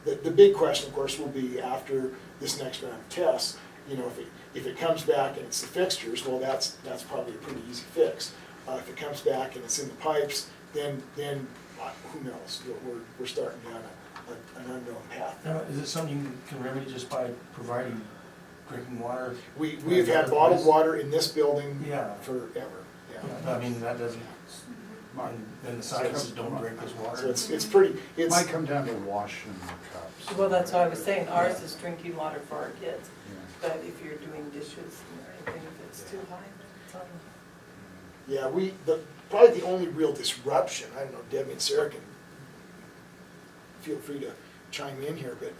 The big question, of course, will be after this next round of tests, you know, if it comes back and it's the fixtures, well, that's probably a pretty easy fix. If it comes back and it's in the pipes, then who knows? We're starting down an unknown path. Now, is it something you can remedy just by providing drinking water? We've had bottled water in this building Yeah. forever, yeah. I mean, that doesn't, then the sign says don't drink this water. So it's pretty, Might come down to washing the cups. Well, that's what I was saying, ours is drinking water for our kids, Yeah. but if you're doing dishes or anything, if it's too high, then it's on. Yeah, probably the only real disruption, I don't know, Debbie and Sarah can feel free to chime in here, but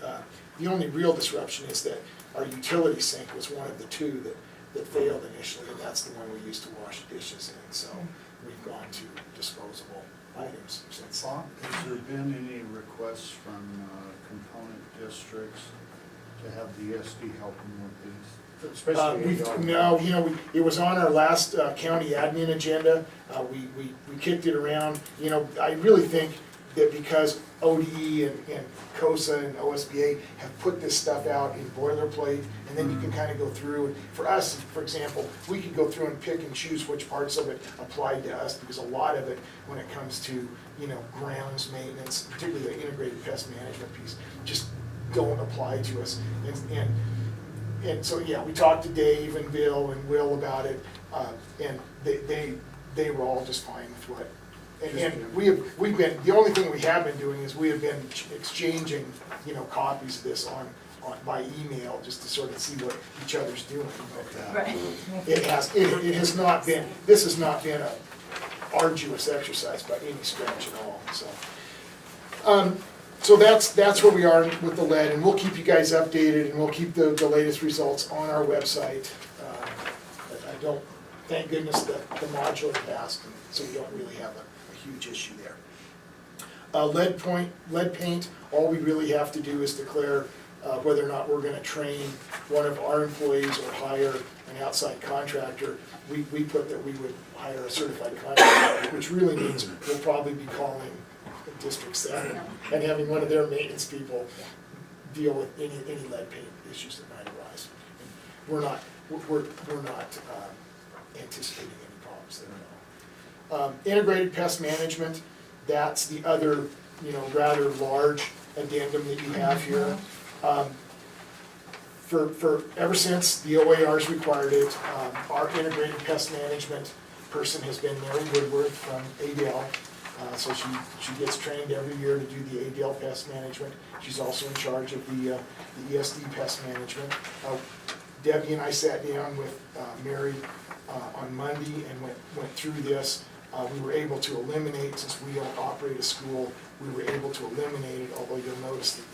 the only real disruption is that our utility sink was one of the 2 that failed initially, and that's the one we used to wash dishes in, so we've gone to disposable items since then. Bob, has there been any requests from component districts to have the ESD help them with these? Especially It was on our last county admin agenda. We kicked it around. I really think that because ODE and COSA and OSBA have put this stuff out in boilerplate, and then you can kind of go through. And for us, for example, we could go through and pick and choose which parts of it applied to us, because a lot of it, when it comes to, grounds maintenance, particularly the integrated pest management piece, just don't apply to us. And so, yeah, we talked to Dave and Bill and Will about it, and they were all just fine with what. And we've been, the only thing we have been doing is we have been exchanging, copies of this on by email, just to sort of see what each other's doing. But, Right. it has not been, this has not been a arduous exercise by any stretch at all, so. So that's where we are with the lead, and we'll keep you guys updated, and we'll keep the latest results on our website. I don't, thank goodness that the modular passed, and so we don't really have a huge issue there. Lead paint, all we really have to do is declare whether or not we're gonna train one of our employees or hire an outside contractor. We put that we would hire a certified contractor, which really means we'll probably be calling District 7 and having one of their maintenance people deal with any lead paint issues that might arise. We're not anticipating any problems there at all. Integrated pest management, that's the other, rather large addendum that you have here. For ever since the OAR's required it, our integrated pest management person has been Mary Woodward from ADL. So she gets trained every year to do the ADL pest management. She's also in charge of the ESD pest management. Debbie and I sat down with Mary on Monday and went through this. We were able to eliminate, since we don't operate a school, we were able to eliminate it, although you'll notice that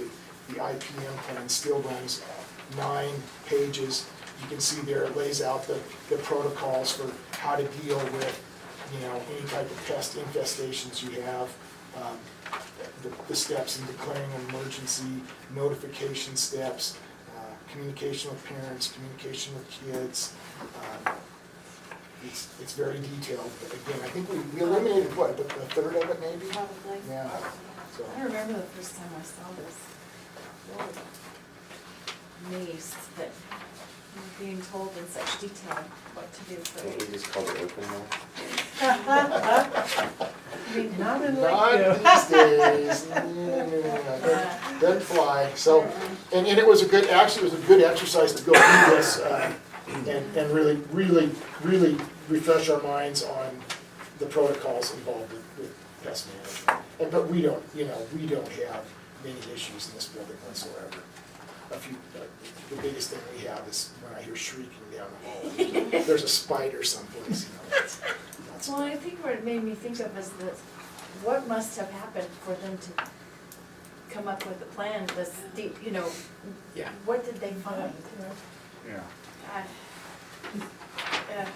the IPM plan still runs 9 pages. You can see there it lays out the protocols for how to deal with any type of pest infestations you have, the steps in declaring an emergency, notification steps, communication with parents, communication with kids. It's very detailed, but again, I think we eliminated what, a third of it maybe? Probably. Yeah. So. I remember the first time I saw this. Really amazed that we were being told in such detail what to do Can't for. we just call it open now? Not in Not Lakeview. these days. No. Doesn't fly. So, and it was a good exercise to go through this and really refresh our minds on the protocols involved with pest management. But we don't have many issues in this building whatsoever. The biggest thing we have is when I hear shrieking down the hall. There's a spider someplace. That's Well, I think what it made me think of is that what must have happened for them to come up with a plan this deep, Yeah. what did they find? Yeah. God. Yeah.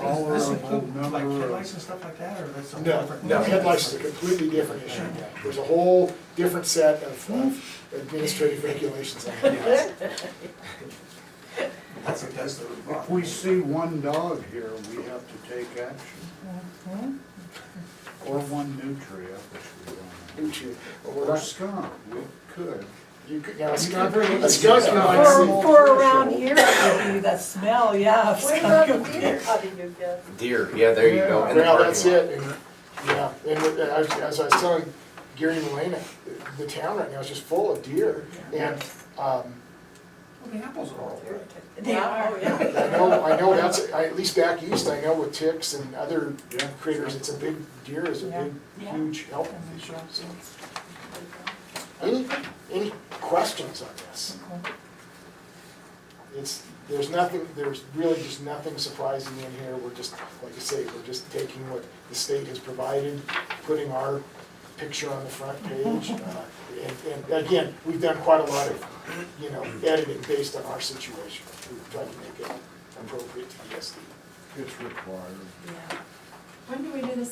All Does this our include like number headlights and stuff like that, or that's a No, different? no, headlights is a completely different issue. There's a whole different set of administrative regulations on headlights. That's the If we see one dog here, we have to take action. Or one nutria, which we don't have. Well, we're Or not- skunk, we could. You could, now, a skunk, never- a skunk, you might see. For around here, it would be the smell, yeah. of What about skunk. the deer? How do you guess? Deer, yeah, there you go. in the Well, parking that's lot. it, and, as I was telling Gary and Elena, the town right now is just full of deer, and, Well, the apples are all right. They are. Oh, yeah. I know that's, at least back east, I know with ticks and other Yeah. critters, deer is a big, Yeah. huge health issue. So. Any questions on this? There's really just nothing surprising in here. We're just, like I say, we're just taking what the state has provided, putting our picture on the front page. And again, we've done quite a lot of, editing based on our situation. We've tried to make it appropriate to ESD. It's required. Yeah. When do we do the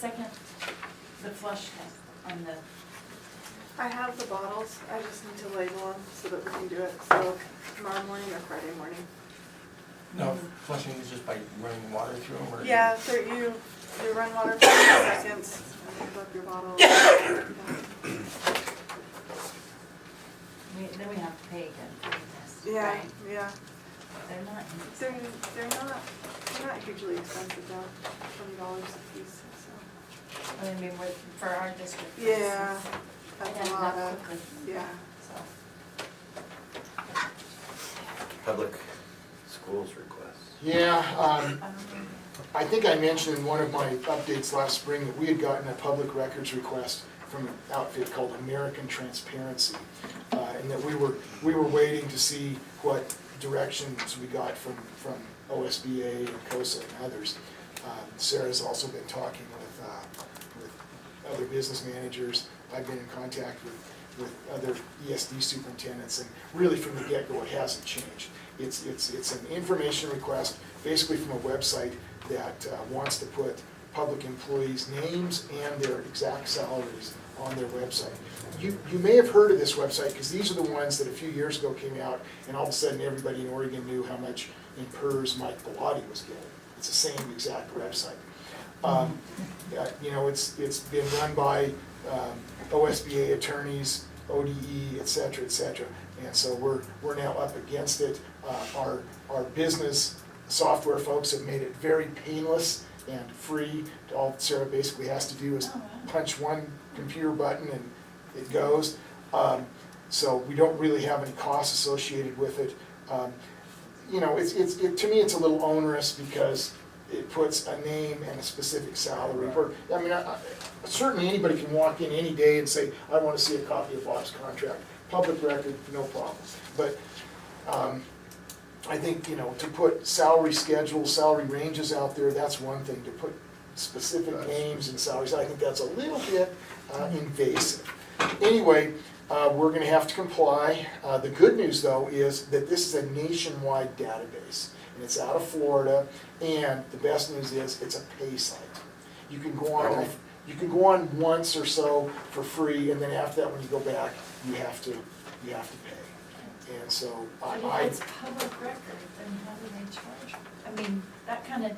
flush test on the, I have the bottles, I just need to label them so that we can do it, so tomorrow morning or Friday morning. No, flushing is just by running water through them, or? Yeah, so you run water for 10 seconds, and you fill up your bottle. then we have to pay again for the test, Yeah, right? yeah. They're not, They're not hugely expensive though, $20 a piece, so. I mean, for our district. for Yeah, instance, that's they a add lot up of, quickly, yeah. so. Public schools requests. Yeah, I don't know. I think I mentioned in one of my updates last spring that we had gotten a public records request from an outfit called American Transparency. And that we were waiting to see what directions we got from OSBA and COSA and others. Sarah's also been talking with other business managers. I've been in contact with other ESD superintendents, and really from the get-go it hasn't changed. It's an information request basically from a website that wants to put public employees' names and their exact salaries on their website. You may have heard of this website because these are the ones that a few years ago came out, and all of a sudden everybody in Oregon knew how much in PERS Mike Bellotti was getting. It's the same exact website. You know, it's been run by OSBA attorneys, ODE, et cetera, and so we're now up against it. Our business software folks have made it very painless and free. All Sarah basically has to do is punch one computer button and it goes. So we don't really have any costs associated with it. You know, to me it's a little onerous because it puts a name and a specific salary. I mean, certainly anybody can walk in any day and say, I want to see a copy of Bob's contract. Public record, no problem. But I think, you know, to put salary schedules, salary ranges out there, that's one thing. To put specific names and salaries, I think that's a little bit invasive. Anyway, we're going to have to comply. The good news, though, is that this is a nationwide database, and it's out of Florida. And the best news is it's a pay site. You can go on. You can go on once or so for free, and then after that, when you go back, you have to pay. And so But if it's public record, then how do they charge? I mean, that kind of,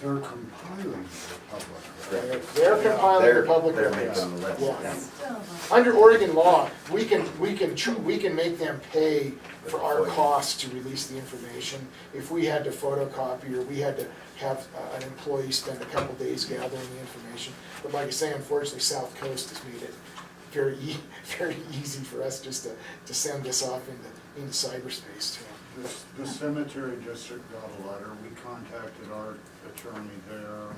They're compiling the public record. they're compiling the public They're records. making the list. Yeah. still, Under Oregon law, we can make them pay for our costs to release the information. If we had to photocopy or we had to have an employee spend a couple days gathering the information. But like I say, unfortunately, South Coast has made it very easy for us just to send this off into cyberspace to them. The cemetery district got a letter, we contacted our attorney there,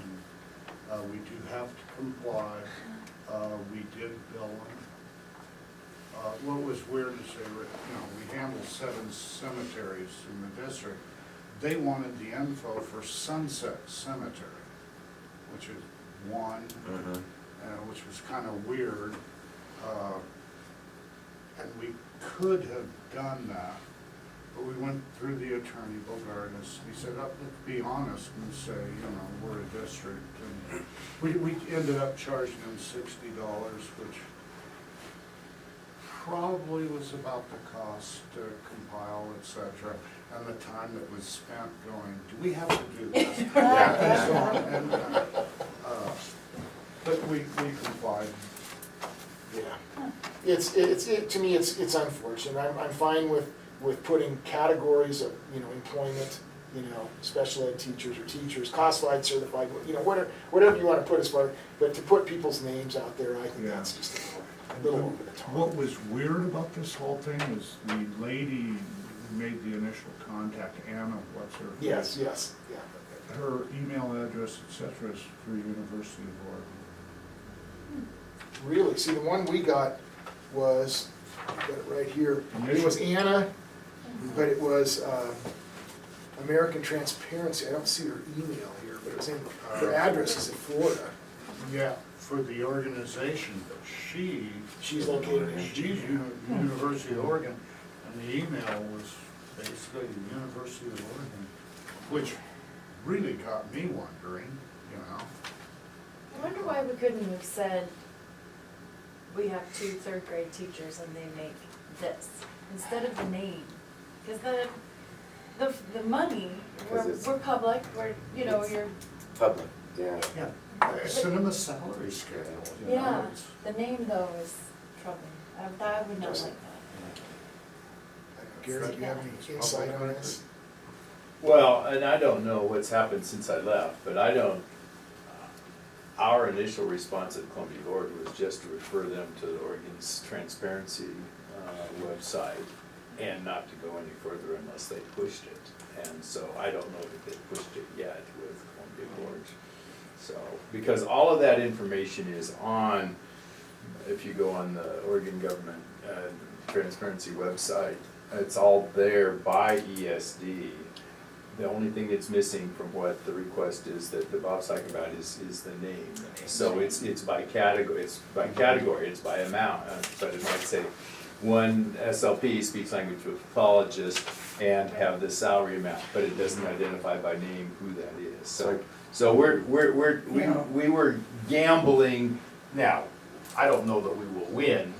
and we do have to comply. We did bill them. What was weird is we handle 7 cemeteries in the district. They wanted the info for Sunset Cemetery, which is one, which was kind of weird. And we could have done that, but we went through the attorney, Bogardus. He said, let's be honest and say, we're a district. And we ended up charging them $60, which probably was about the cost to compile, et cetera, and the time that was spent going, do we have to do this? And so on. And, but we complied. Yeah, to me, it's unfortunate. I'm fine with putting categories of, employment, special ed teachers or teachers, classified, certified, whatever you want to put as far, but to put people's names out there, I think that's just a little over the top. What was weird about this whole thing is the lady who made the initial contact, Anna, what's her? Yes, yeah. Her email address, et cetera, is for University of Oregon. Really? See, the one we got was, got it right here, it was Anna, but it was American Transparency. I don't see her email here, but it was in, her address is in Florida. Yeah, for the organization, but She's located in University of Oregon, and the email was basically University of Oregon. which really got me wondering, you know. I wonder why we couldn't have said, we have 2 third-grade teachers and they make this, instead of the name. Because the money, 'Cause it's- we're public, we're, you know, you're, Public, yeah. Send them a salary scale, you know. yeah, it's- the name though is troubling. I would not like that. Gary, do you have any insight on this? Well, and I don't know what's happened since I left, but I don't, our initial response at Columbia Board was just to refer them to the Oregon's transparency website and not to go any further unless they pushed it. And so I don't know that they pushed it yet with Columbia Board. So, because all of that information is on, if you go on the Oregon Government Transparency website, it's all there by ESD. The only thing that's missing from what the request is that Bob's talking about is the name. So it's by category, it's by amount, but it might say one SLP, speech language pathologist, and have the salary amount, but it doesn't identify by name who that is. So we were gambling. Now, I don't know that we will win,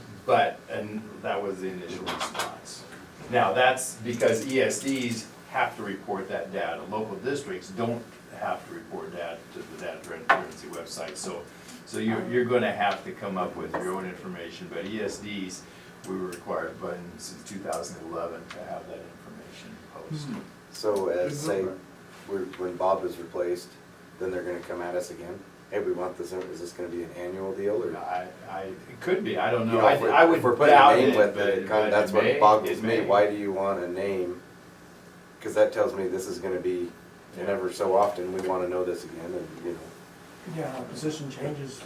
and that was the initial response. Now, that's because ESDs have to report that data. Local districts don't have to report that to the data transparency website. So you're gonna have to come up with your own information, but ESDs, we were required, but since 2011, to have that information posted. So say, when Bob is replaced, then they're gonna come at us again? Hey, we want this, is this gonna be an annual deal, or? It could be, I don't You know, know, if I would if we're putting a doubt name it, with but it, that's it what may, boggles it me, may. why do you want a name? Cause that tells me this is gonna be, and ever so often, we wanna know this again, and, you know, Yeah, position changes.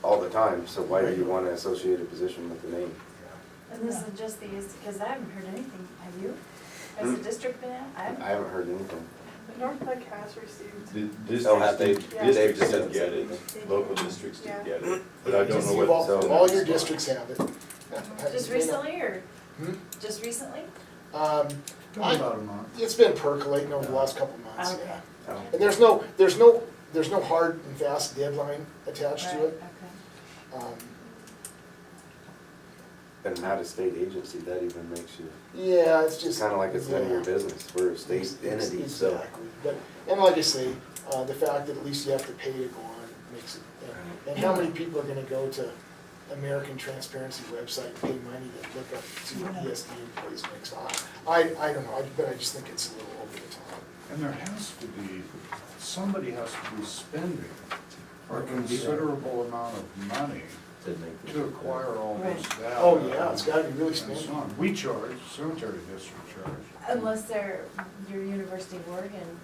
all the time, so why do you wanna associate a position with the name? And this is just the, because I haven't heard anything, have you? Has the district been out? I haven't heard anything. North Lake has received, Oh, have they, Districts they've just did said get it, local districts did get it, but I don't Just know you've what. all your districts have it. Just recently, or Hmm? just recently? Been about a month. It's been percolating over the last couple of months, Okay. yeah. Oh. And there's no hard and fast deadline attached to Right, it. okay. And an out-of-state agency, that even makes you, Yeah, it's just. it's kinda like it's none of your yeah. business, we're a state entity, so. Exactly, but, and like I say, the fact that at least you have to pay to go on makes it, and how many people are gonna go to American Transparency website and pay money to look up, see what ESD employees makes? I don't know, but I just think it's a little over the top. And there has to be, somebody has to be spending a Or it can be there. considerable amount of money to acquire all this data. Oh, yeah, it's gotta be really and so spending. on. We charge, cemetery district charge. Unless they're, your University of Oregon,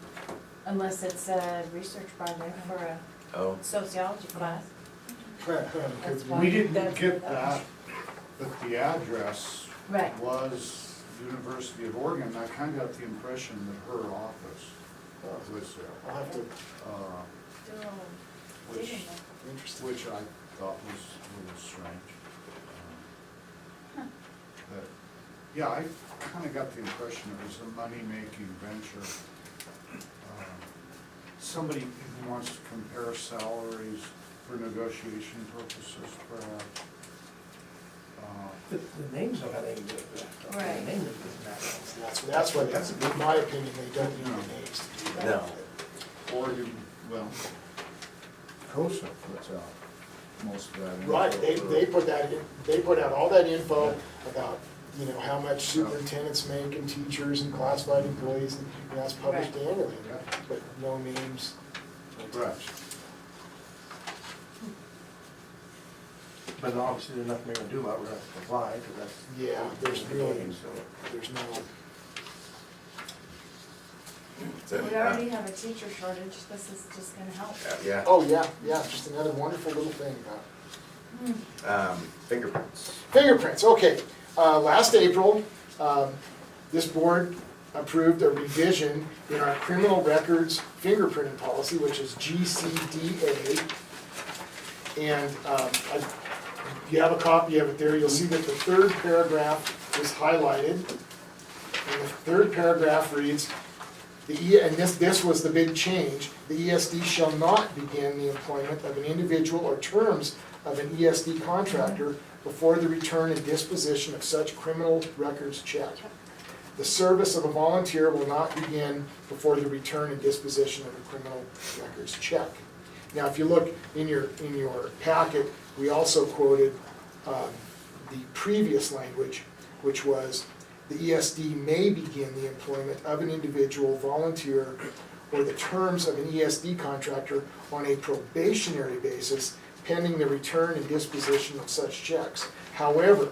unless it's a research project for a Oh. sociology class. Because why- We didn't that's- get that, but the address Right. was University of Oregon. I kind of got the impression that her office was there. I'll have to, Do a little Which, digging there. interesting. which I thought was a little strange. But, yeah, I kind of got the impression it was a money-making venture. Somebody who wants to compare salaries for negotiation purposes, perhaps. The names don't have anything to do with that. Right. The name doesn't matter. That's what, in my opinion, they don't need the names to do that. No. Oregon, well, COSA puts out most of that. info Right, they for- put that in, they put out all that info about, you know, how much superintendents make and teachers and classified employees, and, you know, that's published Right. annually, but no names. Right. But obviously, there's nothing we're gonna do about it, we're gonna have to comply, because that's. Yeah, there's the really, game, so. there's no, We already have a teacher shortage, this is just gonna help. Yeah, oh, yeah, just another wonderful little thing about it. fingerprints. Fingerprints, okay. Last April, this board approved a revision in our criminal records fingerprinting policy, which is GCDA. And you have a copy of it there. You'll see that the third paragraph is highlighted. And the third paragraph reads, And this was the big change. The ESD shall not begin the employment of an individual or terms of an ESD contractor before the return and disposition of such criminal records check. The service of a volunteer will not begin before the return and disposition of a criminal records check. Now, if you look in your packet, we also quoted the previous language, which was the ESD may begin the employment of an individual, volunteer, or the terms of an ESD contractor on a probationary basis pending the return and disposition of such checks. However,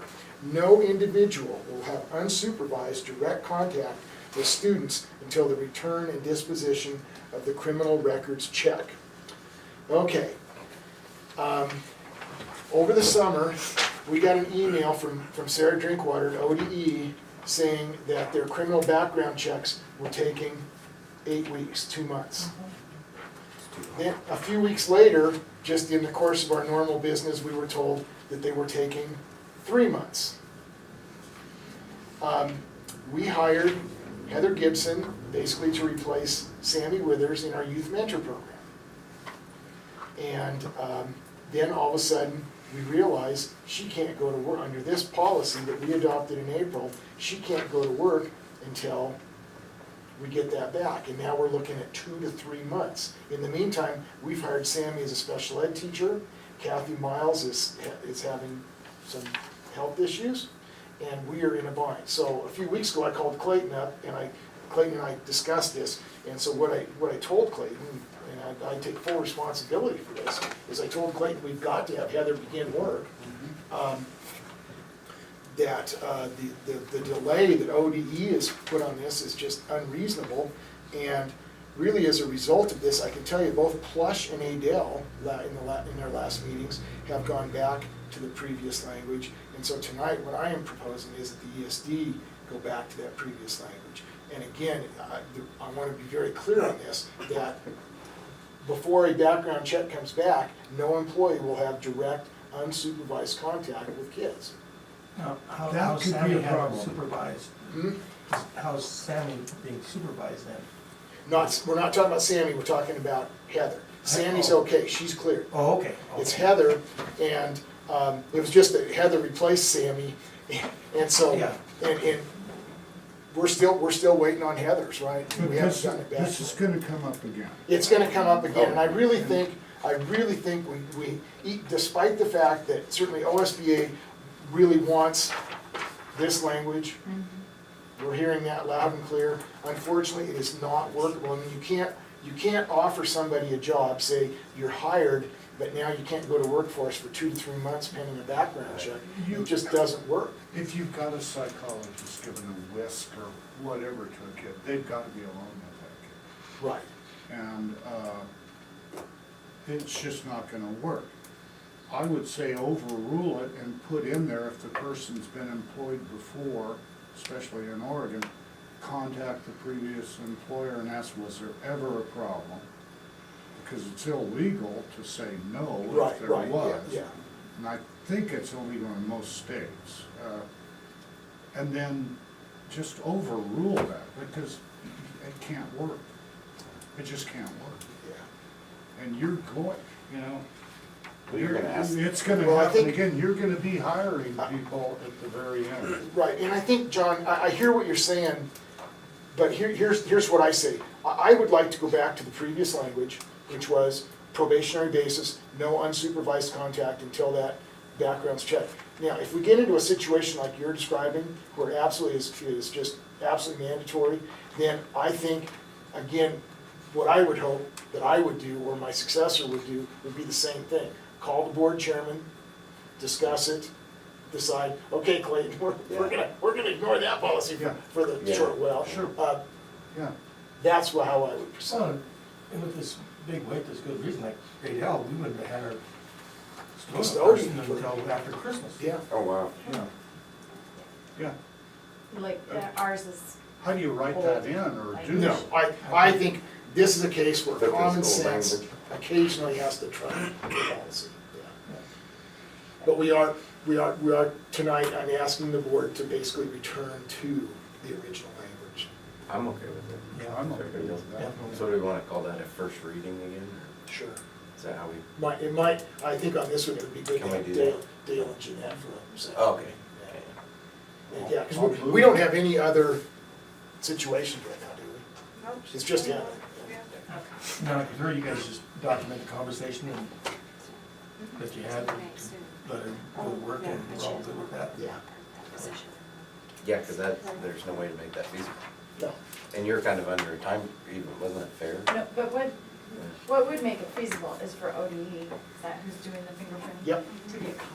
no individual will have unsupervised direct contact with students until the return and disposition of the criminal records check. Okay. Over the summer, we got an email from Sarah Drinkwater at ODE saying that their criminal background checks were taking 8 weeks, 2 months. Then, a few weeks later, just in the course of our normal business, we were told that they were taking 3 months. We hired Heather Gibson, basically to replace Sammy Withers in our youth mentor program. And then all of a sudden, we realized she can't go to work, under this policy that we adopted in April, she can't go to work until we get that back. And now we're looking at 2 to 3 months. In the meantime, we've hired Sammy as a special ed teacher. Kathy Miles is having some health issues, and we are in a bind. So a few weeks ago, I called Clayton up, and Clayton and I discussed this. And so what I told Clayton, and I take full responsibility for this, is I told Clayton we've got to have Heather begin work. That the delay that ODE has put on this is just unreasonable. And really, as a result of this, I can tell you both Plush and Adele in their last meetings have gone back to the previous language. And so tonight, what I am proposing is that the ESD go back to that previous language. And again, I want to be very clear on this, that before a background check comes back, no employee will have direct, unsupervised contact with kids. Now, That how's could be Sammy a having problem. supervised? Hmm? How's Sammy being supervised then? We're not talking about Sammy, we're talking about Heather. Sammy's okay, she's clear. Oh, okay. It's Heather, and it was just that Heather replaced Sammy, and so, Yeah. and we're still waiting on Heather's, right? But We haven't this, gotten it back. this is gonna come up again. It's gonna come up again, and I really think we, despite the fact that certainly OSBA really wants this language, we're hearing that loud and clear. Unfortunately, it is not workable. I mean, you can't offer somebody a job, say you're hired, but now you can't go to work for us for 2 to 3 months pending a background check. It just doesn't work. If you've got a psychologist giving a whisk or whatever to a kid, they've got to be alone with that Right. kid. And it's just not gonna work. I would say overrule it and put in there, if the person's been employed before, especially in Oregon, contact the previous employer and ask, was there ever a problem? Because it's illegal to say no Right, if there right, was. yeah. And I think it's illegal in most states. And then just overrule that, because it can't work. It just can't work. Yeah. And you're going, you know, Well, you're gonna ask- it's gonna Well, I happen think- again, you're gonna be hiring people at the very end. Right, and I think, John, I hear what you're saying, but here's what I say. I would like to go back to the previous language, which was probationary basis, no unsupervised contact until that background's checked. Now, if we get into a situation like you're describing, where absolutely is just absolutely mandatory, then I think, again, what I would hope that I would do, or my successor would do, would be the same thing. Call the board chairman, discuss it, decide, okay, Clayton, we're gonna ignore that policy Yeah. for the Yeah. short while. Sure. Yeah. That's how I would proceed. So, and with this big wait, this good reason, like Adele, we wouldn't have had our Custodian person for- until after Christmas. Yeah, Oh, wow. Yeah. Yeah. Like, ours is, How do you write that in or do? no, I think this is a case where That was common old sense language. occasionally has to trump the policy. Yeah. But we are, tonight, I'm asking the board to basically return to the original language. I'm okay with it. Yeah, I'm okay with that. Definitely. So do we wanna call that a first reading again, or Sure. is that how we? It might, I think on this one, it would be good to Can we have do Dale and Jeanette for a second. Oh, okay. Yeah, because we don't have any other situations right now, do we? Nope. It's just him. Yeah. No, I prefer you guys just document the conversation and that you had, let it go to work, and we're all good with that. Yeah. Yeah, cause there's no way to make that feasible. No. And you're kind of under a time, even, wasn't it fair? No, but what would make it feasible is for ODE, is that who's doing the fingerprinting? Yep. To get caught.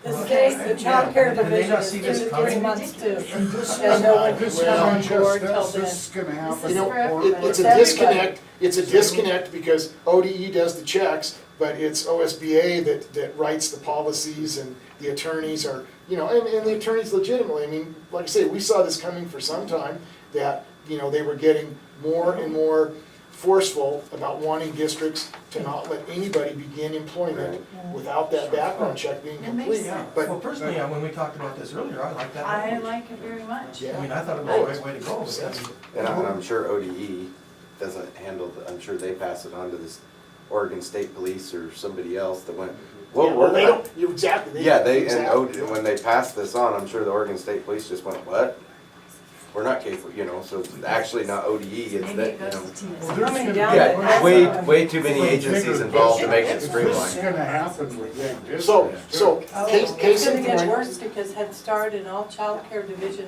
The Well, state, the child care Did they division not is see this 2 to coming? 3 months too. And this is And no one not, can this come on isn't board just till us, then. this is gonna happen. This You know, for everybody. it's a Everybody. disconnect, it's a disconnect because ODE does the checks, but it's OSBA that writes the policies and the attorneys are, you know, and the attorneys legitimately, I mean, like I say, we saw this coming for some time, that, you know, they were getting more and more forceful about wanting districts to not let anybody begin employment without that background check being It complete. makes sense. But, Well, personally, when we talked about this earlier, I like that I language. like it very much. yeah. I mean, I thought it was the right way to go, but that's, And I'm sure ODE doesn't handle, I'm sure they pass it on to this Oregon State Police or somebody else that went, Yeah, whoa, well, they we're not. don't, exactly. Yeah, and exactly. when they passed this on, I'm sure the Oregon State Police just went, what? We're not capable, you know, so it's actually not ODE, it's Maybe that, it goes you know. to TSA. Well, there's Coming gonna down be- to Yeah, that. way too many agencies involved to make it This is streamlined. gonna happen with big districts. So, Oh, case it's in gonna get point, worse because Head Start and all child care division,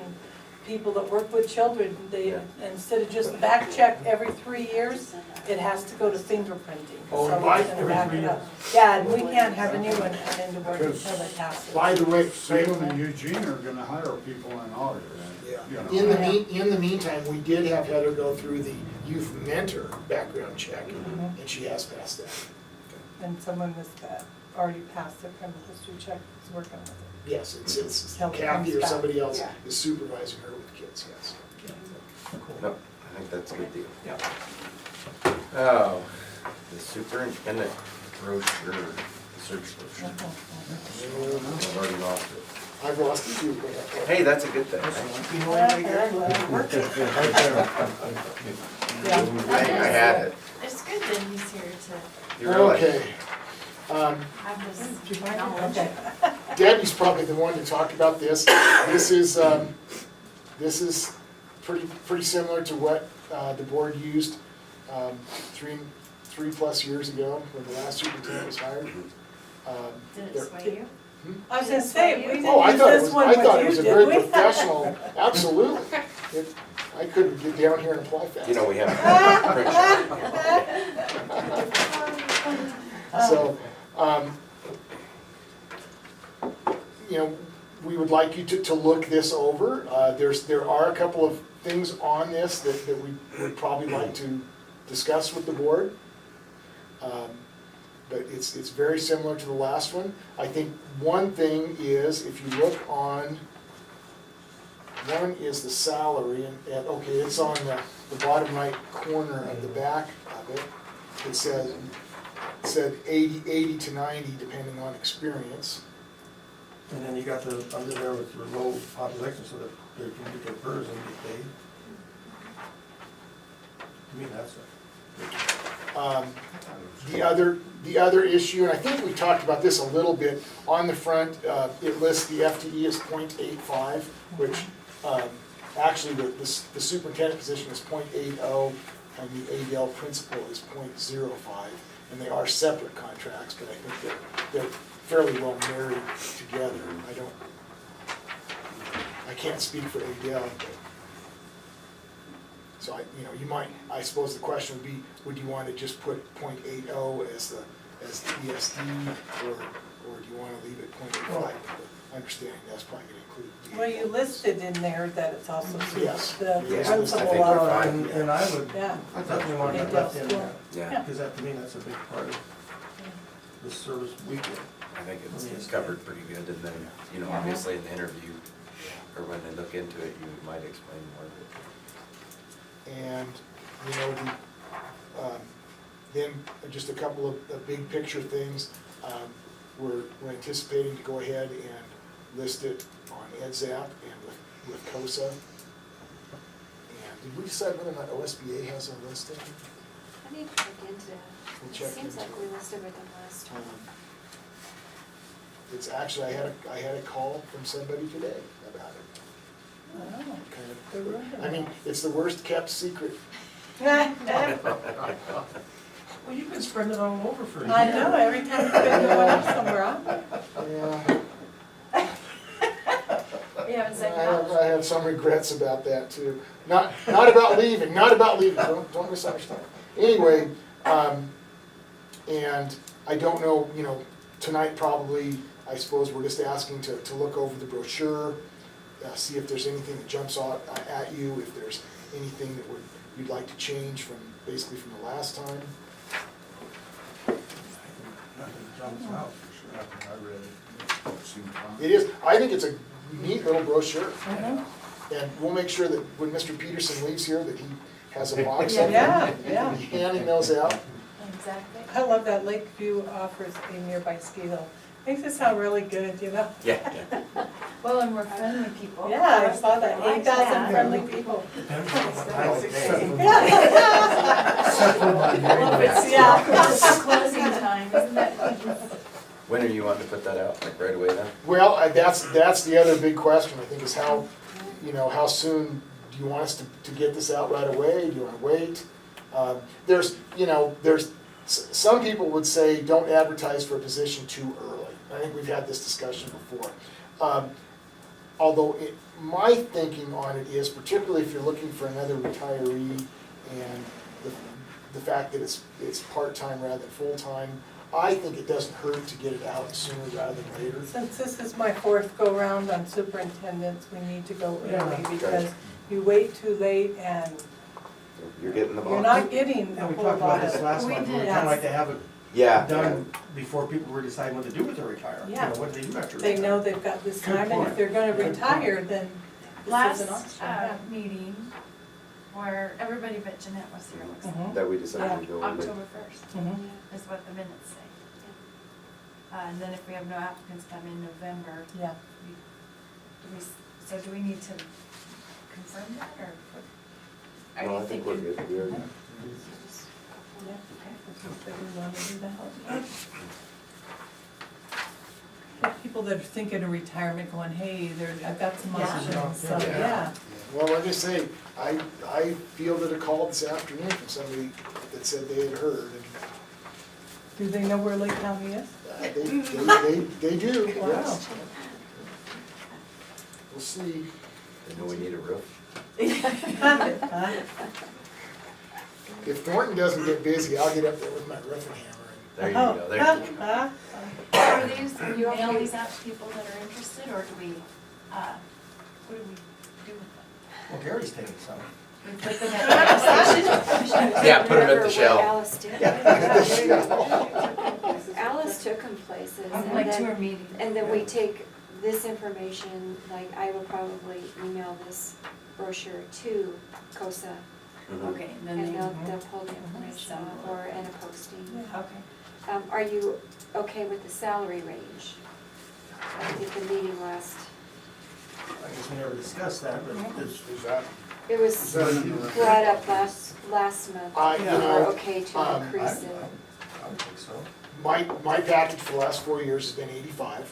people that work with children, they, Yeah. instead of just back check every 3 years, it has to go to fingerprinting. Oh, So by- it's gonna back it up. Yeah, and we can't have a new one come into work Because- until it passes. by the way, Salem and Eugene are gonna hire people in August. you know. in the meantime, we did have Heather go through the youth mentor background check, and she has passed that. And someone that's already passed their criminal history check is working with it. Yes, it's Till it Kathy comes or back. somebody else Yeah. is supervising her with kids, yes. No, I think that's a good deal. yeah. Oh, the superintendent brochure, search brochure. I've already lost it. I've lost it too. Hey, that's a good thing. I had it. It's good that he's here to You realize? Okay. have this knowledge. Okay. Debbie's probably the one to talk about this. This is pretty similar to what the board used 3+ years ago when the last superintendent was hired. Did it There- sway you? I was gonna say, we Oh, I didn't use thought it this was, one I thought it with was you, a very did we? professional, absolutely. I couldn't get down here and apply fast. You know, we have. So, you know, we would like you to look this over. There are a couple of things on this that we would probably like to discuss with the board. But it's very similar to the last one. I think one thing is, if you look on, one is the salary, and okay, it's on the bottom right corner of the back of it. It said 80 to 90, depending on experience. And then you got the, under there with your low population, so that they can get their PERS and get paid. To me, that's The other issue, and I think we talked about this a little bit, on the front, it lists the FTE as .85, which actually the superintendent position is .80, and the ADL principal is .05, and they are separate contracts, but I think they're fairly well married together. I can't speak for ADL, but, so I suppose the question would be, would you want to just put .80 as the ESD, or do you want to leave it .85? Understanding that's probably going to include. Well, you listed in there that it's also Yes. the Yes, I principal think we're of, fine. And I would yeah. definitely want that left in there, Yeah, because that, to me, that's a big part of the service we get. I think it's covered pretty good, and then, you know, obviously in the interview, or when they look into it, you might explain more of it. And, then just a couple of big picture things. We're anticipating to go ahead and list it on EdZap and with COSA. And did we decide whether or not OSBA has a listing? I need to look into We'll it. check It seems into like it. we listed with them last time. It's actually, I had a call from somebody today about it. Oh, Kind the of, room. I mean, it's the worst kept secret. I Well, you've been spreading it all over for a year. know, every time it's been going up somewhere, Yeah, You haven't said I have, much. I have some regrets about that too. Not about leaving, not about leaving, don't misunderstand. Anyway, and I don't know, you know, tonight probably, I suppose we're just asking to look over the brochure, see if there's anything that jumps out at you, if there's anything that you'd like to change from, basically from the last time. Nothing jumps out for sure. I read it. It seemed fine. It is, I think it's a neat little brochure. Mhm. And we'll make sure that when Mr. Peterson leaves here, that he has a box Yeah, of yeah, them. yeah. He'll be handing those out. Exactly. I love that Lakeview offers a nearby ski hill. Makes it sound really good, you know? Yeah. Well, and we're friendly people. Yeah, I saw that, Like 8,000 that. friendly people. Depends on what time of day. Well, if it's, yeah, it's closing time, isn't it? When are you wanting to put that out, like right away then? Well, that's the other big question, I think, is how, you know, how soon do you want us to get this out right away? Do you want to wait? There's, you know, some people would say, don't advertise for a position too early. I think we've had this discussion before. Although my thinking on it is, particularly if you're looking for another retiree and the fact that it's part-time rather than full-time, I think it doesn't hurt to get it out sooner rather than later. Since this is my fourth go-round on superintendents, we need to go early Yeah. because you wait too late and You're getting the you're box? not getting a Yeah, we whole talked about lot this of. last We month, we did. kind of like to have it Yeah. done before people were deciding what to do with their retirement. You Yeah. know, what do they do after They retirement? know they've got this Good time, and if point. they're gonna Good retire, then this Last is an option. Yeah. meeting, where everybody but Jeanette was here, looks like. Mhm. That we decided to go with. October 1st Mhm. is what the minutes say. And then if we have no applicants come in November, Yeah. so do we need to confirm that, or? Are No, you I think we're thinking- good. We are. Yeah, if we wanna do that. There's people that are thinking of retirement going, hey, I've got some Yeah. options, so, Yeah. yeah. Well, like I say, I fielded a call this afternoon from somebody that said they had heard, and Do they know where Lake County is? they do, Wow. yes. We'll see. They know we need a roof. Huh? If Thornton doesn't get busy, I'll get up there with my roofing hammer. There you Oh, go, there you go. huh? Are these, do you mail these out to people that are interested, or do we, what do we do with them? Well, Gary's taking some. We put them at the station? Yeah, put 'em at the Remember what shelf. Alice did? Alice took them places and Like then, tour meetings. and then we take this information, like I will probably email this brochure to COSA. Mhm. Okay, and then And they, they'll pull the information off or in a posting. okay. Are you okay with the salary range? I think the meeting last, I guess we never discussed that, but it's, Is that, it was brought up last month. You We're know, okay to I increase it. I would think so. my package for the last 4 years has been 85.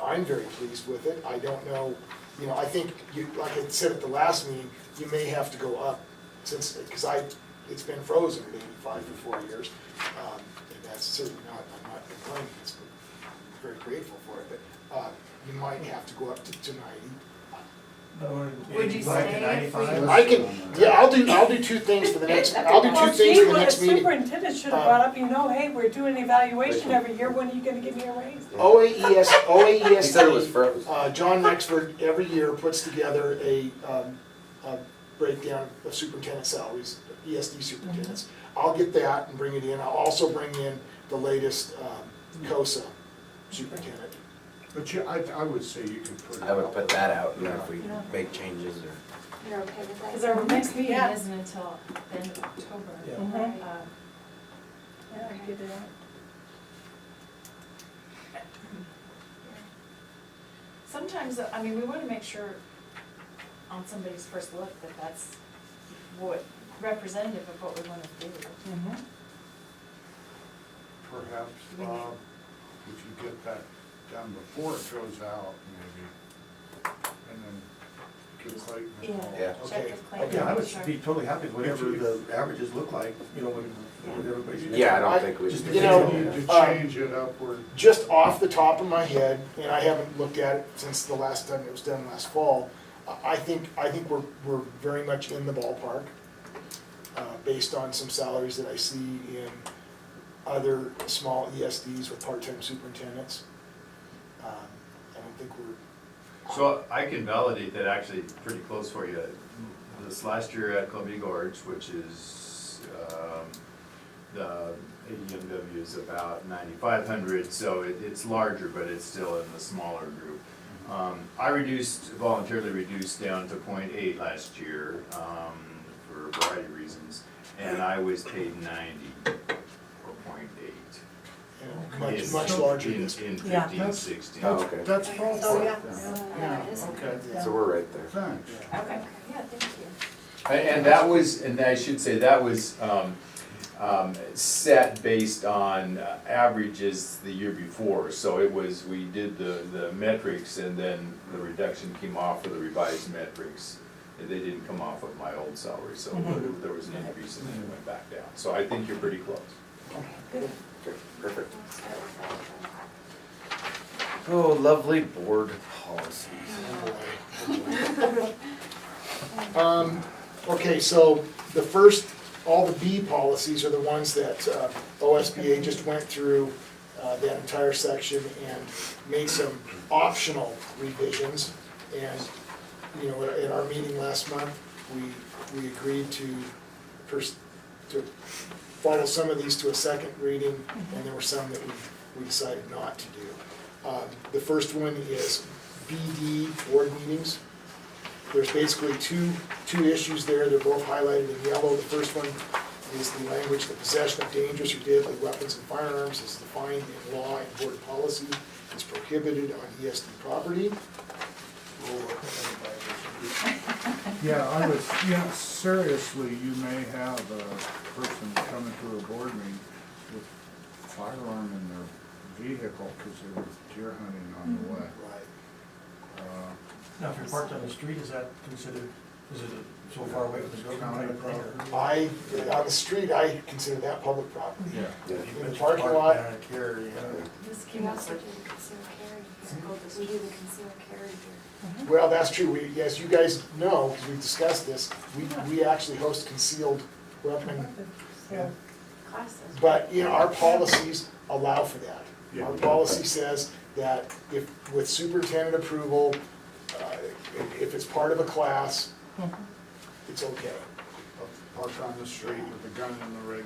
I'm very pleased with it. I don't know, you know, I think you, like I said at the last meeting, you may have to go up since, because it's been frozen at 85 for 4 years. And that's certainly not, I'm not complaining, I'm very grateful for it, but you might have to go up to 90. Would you 85 to say if we- 95? I can, yeah, I'll do two things for the next, I'll do two Well, things gee, for the what next the meeting. superintendent should have brought up, you know, hey, we're doing an evaluation every year, when are you gonna give me a raise? OAES. He said it was froze. John Rexford every year puts together a breakdown of superintendent salaries, ESD superintendents. I'll get that and bring it in. I'll also bring in the latest COSA superintendent. but I would say you could put it. I would out put there. that out, and if we Yeah. make changes or. You're okay with that? Because our next meeting Yeah. isn't until the end of October. Yeah. Mhm. Yeah, Okay. get it out. Sometimes, I mean, we want to make sure on somebody's first look that that's what, representative of what we wanna do. Perhaps, Bob, if you get that done before it goes out, maybe, and then give Clayton a call. Yeah. Check Okay. with Clayton. Yeah, I would Sure. be totally happy with whatever the averages look like, you know, with everybody's. Yeah, I don't think we. Just- You know, We need to change it upward. Just off the top of my head, and I haven't looked at it since the last time it was done last fall, I think we're very much in the ballpark, based on some salaries that I see in other small ESDs with part-time superintendents. I don't think we're, So I can validate that actually pretty close for you. This last year at Columbia Gorge, which is, the AEMW is about 9,500, so it's larger, but it's still in the smaller group. I voluntarily reduced down to 0.8 last year, for a variety of reasons, and I was paid 90 for 0.8. much larger In this. 15, 16. Oh, okay. That's Oh, ballpark yeah. then. Yeah, it is. Okay, So we're right there. thanks. Okay. Yeah, thank you. And that was, and I should say, that was set based on averages the year before. So it was, we did the metrics and then the reduction came off of the revised metrics. They didn't come off of my old salary, so there was an increase and then it went back down. So I think you're pretty close. Okay, perfect. I'll start with that. Oh, lovely board policies. Okay, so the first, all the B policies are the ones that OSBA just went through that entire section and made some optional revisions. And, you know, at our meeting last month, we agreed to follow some of these to a second reading, and there were some that we decided not to do. The first one is BD, board meetings. There's basically two issues there, they're both highlighted in yellow. The first one is the language, the possession of dangerous or deadly weapons and firearms is defined in law and board policy, is prohibited on ESD property. Yeah, seriously, you may have a person come into a board meeting with firearm in their vehicle because they were deer hunting on the way. Right. Now, if you're parked on the street, is that considered, is it so far away from the building kind of thing? or- On the street, I consider that public property. Yeah. If you In the just parking park lot. back here, you know, This We came out also with do the concealed carry here. We do the concealed carry here. Well, that's true, as you guys know, because we've discussed this, we actually host concealed weapon, So, classes. but, you know, our policies allow for that. Our Yeah. policy says that if, with superintendent approval, if it's part of a class, it's okay. Park on the street with a gun in the rig,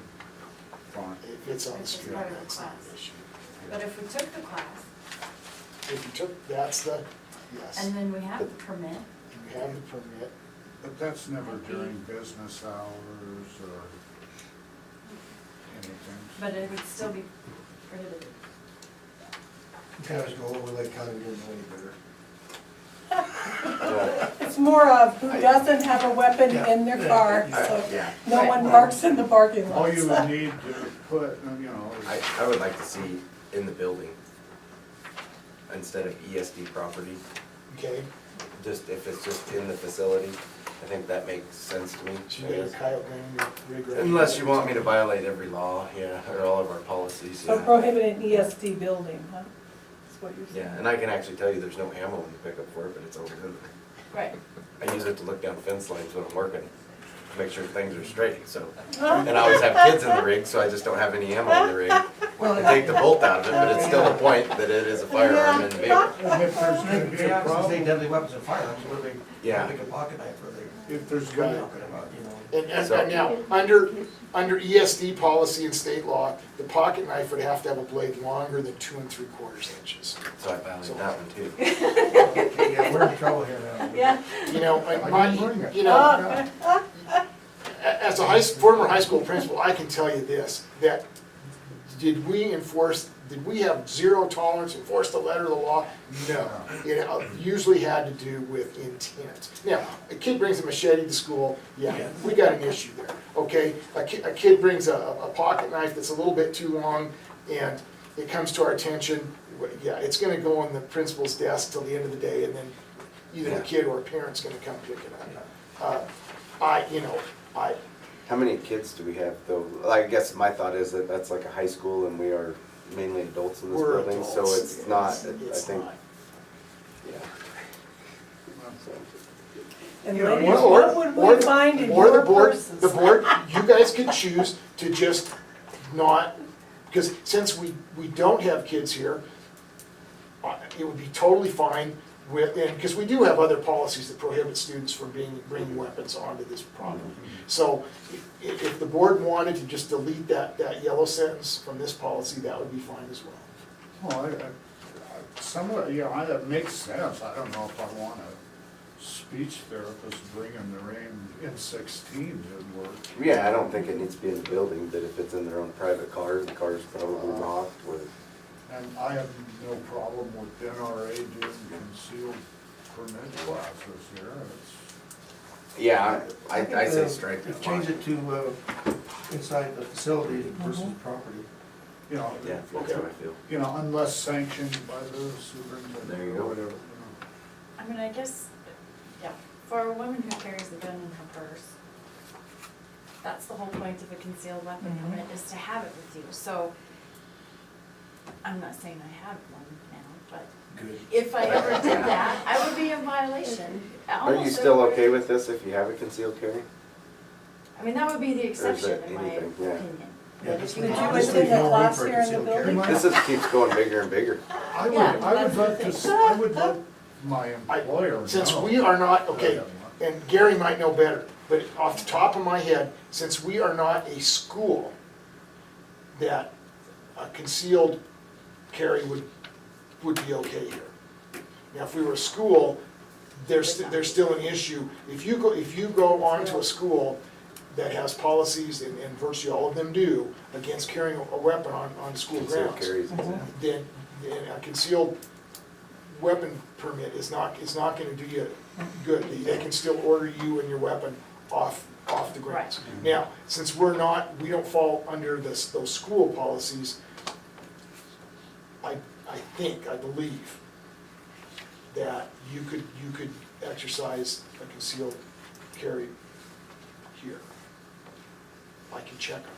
fine. If it's on the If it's street, part of the that's not an class. issue. But if we took the class, If you took, that's the, yes, and then we have the permit, you have the permit. But that's never during business hours or anything. but it would still be prohibited. you can always go over Lake County, we didn't know any better. It's more of who doesn't have a weapon in their car, so no one parks in the parking All lot. you would need to put, you know, I would like to see in the building instead of ESD property, Okay, just if it's just in the facility, I think that makes sense to me. so you got a coyote gun in your rig. right? Unless you want me to violate every law, yeah, or all of our policies, So yeah. prohibited in ESD building, huh? That's what you're saying. Yeah, and I can actually tell you there's no ammo in the pickup for it, but it's over there. Right. I use it to look down fence lines when I'm working, to make sure things are straight, so. And I always have kids in the rig, so I just don't have any ammo in the rig. I take the bolt out of it, but it's still a point that it is a firearm in the vehicle. and if there's gonna If be they a actually say problem, deadly weapons and firearms, what are they, Yeah. like a pocket knife, or they, if there's what are gonna, they talking about, you know? And now, under ESD policy and state law, the pocket knife would have to have a blade longer than 2 3/4 inches. So I violate that one too. Yeah, we're in trouble here now. Yeah. You know, and I didn't bring it. you know, as a former high school principal, I can tell you this, that did we enforce did we have zero tolerance, enforce the letter of the law? No. It usually had to do with intent. Now, a kid brings a machete to school, yeah, we got an issue there, okay? A kid brings a pocket knife that's a little bit too long, and it comes to our attention, yeah, it's gonna go on the principal's desk till the end of the day, and then either the kid or a parent's gonna come pick it up. How many kids do we have though? I guess my thought is that that's like a high school and we are mainly adults in this We're building, so adults. it's not, I It's think, not. yeah. So, And You know, ladies, or- what would or we find in or the your board- purses? The board, you guys could choose to just not, because since we don't have kids here, it would be totally fine with, and, because we do have other policies that prohibit students from bringing weapons onto this property. So if the board wanted to just delete that yellow sentence from this policy, that would be fine as well. Well, some of, that makes sense. I don't know if I want a speech therapist bringing their M16 to work. Yeah, I don't think it needs to be in the building, but if it's in their own private car, the car's probably locked with. And I have no problem with NRA doing concealed permit classes here. Yeah, I say Uh, strike that. Change it to, inside the facility versus Mm-hmm. property. You know, Yeah, that's how I feel. Unless sanctioned by the superintendent There you or go. whatever. I mean, I guess, yeah, for a woman who carries a gun in her purse, that's the whole point of a concealed weapon Mhm. permit, is to have it with you, so I'm not saying I have one now, but Good. if I ever did that, I would be in violation. Are you Almost still everywhere. okay with this if you have a concealed carry? I mean, that would be the exception it in my anything? Yeah. opinion. Yeah, But just if leave- you Did you have just attend leave the no room class for here in the concealed building? carry. This is, keeps going bigger and bigger. I would, Yeah, I that's would the like to, thing. I would let my employer Since know. we are not, okay, and Gary might know better, but off the top of my head, since we are not a school, that a concealed carry would be okay here. Now, if we were a school, there's still an issue. If you go onto a school that has policies, and virtually all of them do, against carrying a weapon on school Concealed grounds, carries. then a concealed weapon permit is not gonna do you good. They can still order you and your weapon off the grounds. Now, since we don't fall under those school policies, I believe that you could exercise a concealed carry here. I can check on that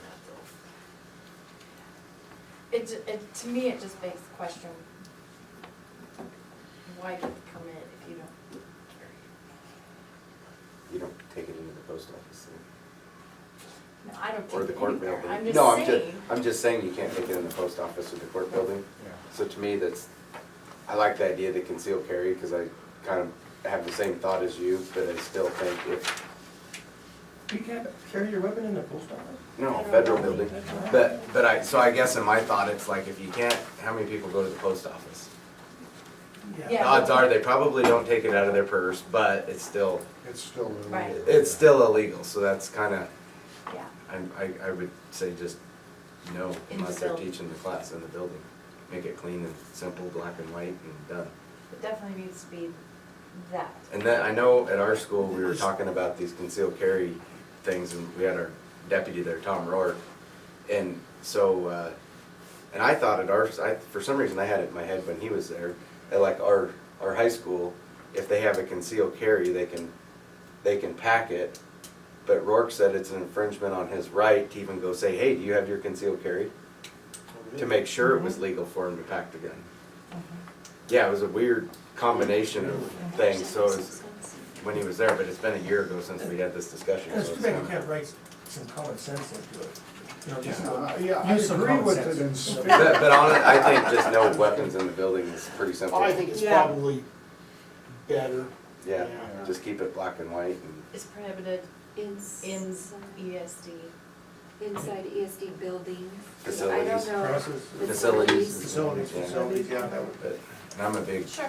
though. To me, it just begs the question, why get the permit if you don't carry You don't take it into the post office. it? No, I don't Or take the it court anywhere, building. I'm just No, saying. I'm just saying you can't take it in the post office or the court building. Yeah. So to me, I like the idea of the concealed carry, because I kind of have the same thought as you, but I still think if, You can't carry your weapon in the post office? no, federal building. So I guess in my thought, it's like, if you can't, how many people go to the post office? Yeah. Odds are they probably don't take it out of their purse, but it's still Right. illegal, so that's kind of, Yeah, I would say just no, In the unless they're building. teaching the class in the building. Make it clean and simple, black and white, and done. it definitely needs to be that. And then, I know at our school, we were talking about these concealed carry things, and we had our deputy there, Tom Rourke. And so, and I thought at ours, for some reason I had it in my head when he was there, at like our high school, if they have a concealed carry, they can pack it. But Rourke said it's an infringement on his right to even go say, hey, do you have your concealed carry? To make sure it was legal for him to pack the gun. Yeah, it was a weird combination of things, so it was when he was there, but it's been a year ago since we had this discussion. And it's so too it's bad you kinda- can't write some common sense into it. You know, just Yeah, I use some agree common with sense. it in But, spirit. but I think just no weapons in the building is pretty simple. I think it's Yeah. probably better. Yeah, just keep it black and white and. It's prohibited in ESD. Inside ESD buildings. Facilities. I don't know. Facilities. Facilities, Yeah. facilities, yeah, that would. But, and I'm a big Sure.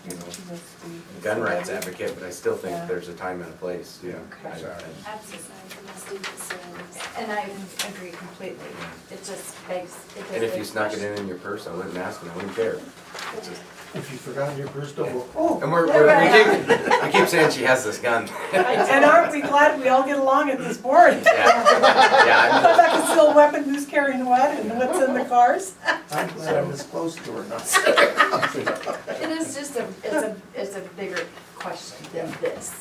you know, ESD. gun rights advocate, but I still think Yeah. there's a time and a place, you know. Okay. I- Absolutely. ESD facilities. And I agree completely. It just begs, it does And if beg you snuck it questions. in your purse, I wouldn't ask them, I wouldn't care. It's just- If you forgot your purse, don't go, oh. And we keep saying she has this gun. And aren't we glad we all get along at this board? Yeah, yeah, I'm Who's that concealed weapon, who's carrying what, and what's in the cars? I'm glad I'm this close to her now. It is just it's a bigger question than this.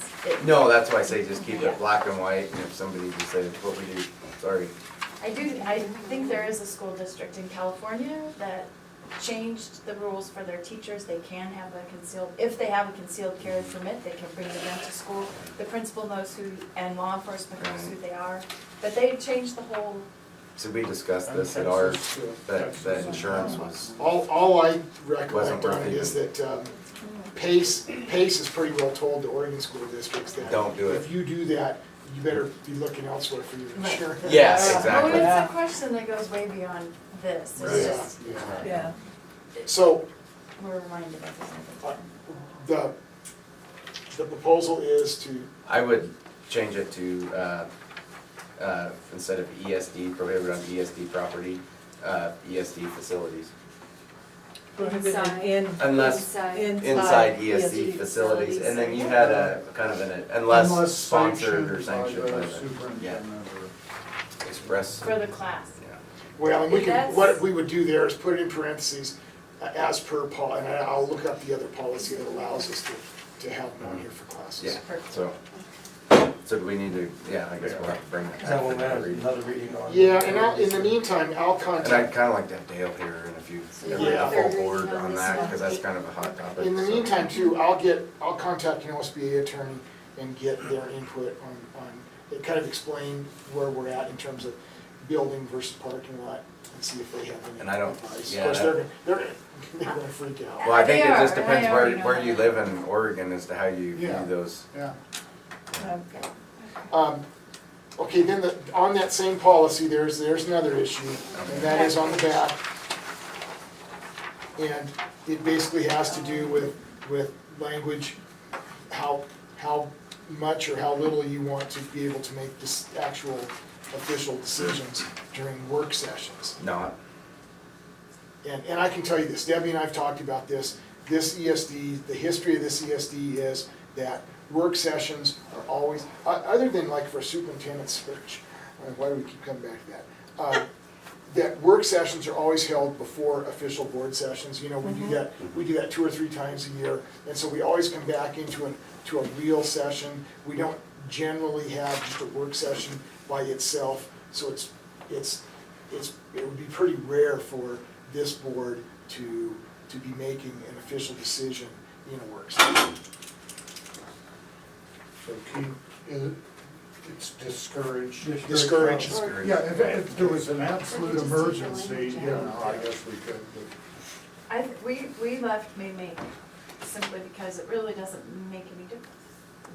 No, that's why I say just keep Yeah. it black and white, and if somebody can say what we do, sorry. I think there is a school district in California that changed the rules for their teachers. They can have a concealed, if they have a concealed carry permit, they can bring the gun to school. The principal knows who, and law enforcement knows who they are, but they changed the whole, So we discussed this at ours, that insurance was, All I Wasn't recollect on worth it it. is that Pace is pretty well told to Oregon school districts that. Don't do it. If you do that, you better be looking elsewhere for your insurance. yes, well, exactly. it's a question that goes way beyond this. Right. It's just, Yeah. So we're reminded of this every the, the proposal is to, I would change it to, instead of ESD, prohibited on ESD property, ESD facilities. Prohibited Inside. in. Unless inside ESD facilities, and then you had a kind of an, unless sponsored or sanctioned by the, superintendent or. express. For the class. Yeah. well, and we can, That's- what we would do there is put it in parentheses, as per and I'll look up the other policy that allows us to have them on here for classes. Yeah, so do we need to, yeah, I guess we'll have to bring that. That will back have for reading. another reading on. Yeah, and in the meantime, I'll And I'd contact, kinda like to have Dale here and if you, you want a a full third board reading on on this that, one? cause that's kind of a hot topic. in the so. meantime too, I'll contact an OSBA attorney and get their input on, it kind of explain where we're at in terms of building versus parking lot and see if they have any And I don't- advice. yeah, Of course, that- they're gonna freak out. Well, I think They it just are, and depends I already know where that. you live in Oregon as to how you view Yeah. those. Yeah. Okay, then on that same policy, there's another issue, and that is on the back. And it basically has to do with language, how much or how little you want to be able to make this actual official decisions during work sessions. Not, And I can tell you this, Debbie and I have talked about this ESD, the history of this ESD is that work sessions are always, other than like for a superintendent search, why do we keep coming back to that? That work sessions are always held before official board sessions, you know, we do that 2 or 3 times a year, and so we always come back into a real session. We don't generally have just a work session by itself, so it would be pretty rare for this board to be making an official decision in a work session. So it's discouraged. Discouraged. discouraged. Yeah, if there was an absolute Just take the emergency, language you out. know, I guess we could, but. We left May simply because it really doesn't make any difference.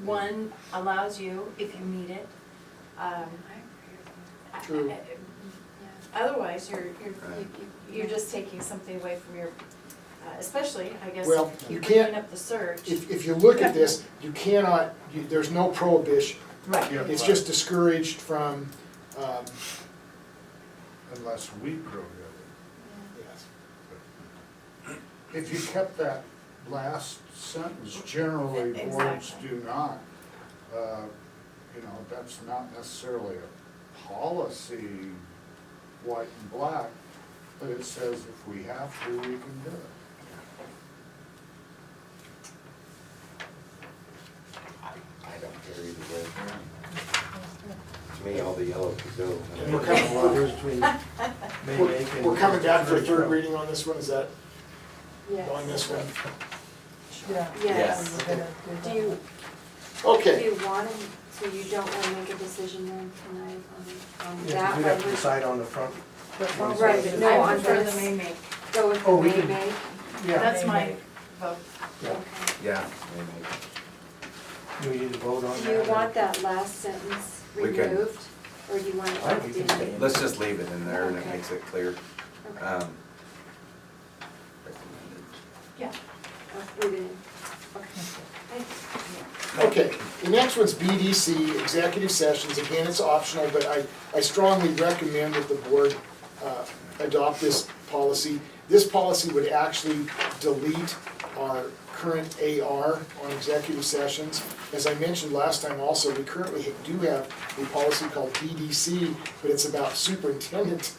One allows you, if you need it, True. Otherwise, you're just taking something away from your, especially, I guess, Well, if you you're can't- bringing up the search. If you look at this, you cannot, there's no prohibition. Right. Yeah, It's right. just discouraged from, Unless we prohibit yes. it. If you kept that last sentence, generally boards Exactly. do not, you know, that's not necessarily a policy, white and black, but it says if we have to, we can do it. I don't care either way. To me, all the yellow could go. We're coming- Well, there's between May and. We're coming back for a third reading on this one, is that Yes. on this one? Yeah. Yes. We're gonna Do you, do Okay, you want to, so you don't want to make a decision then tonight on Yeah, that 'cause we'd have to language? decide on the front. Right, but no, I on prefer the this, May make. go with Oh, the we May can- make? Yeah, That's my vote. yeah. Okay. Yeah, maybe. Do we need to vote on that? Do you want that last sentence We can- removed, or do you want it I think left we can in? stay in. Let's just leave it in there and it Okay. makes it clear. Okay. Um, Yeah. Oh, leave it in. Okay, the next one's BDC, executive sessions. Again, it's optional, but I strongly recommend that the board adopt this policy. This policy would actually delete our current AR on executive sessions. As I mentioned last time also, we currently do have a policy called BDC, but it's about superintendent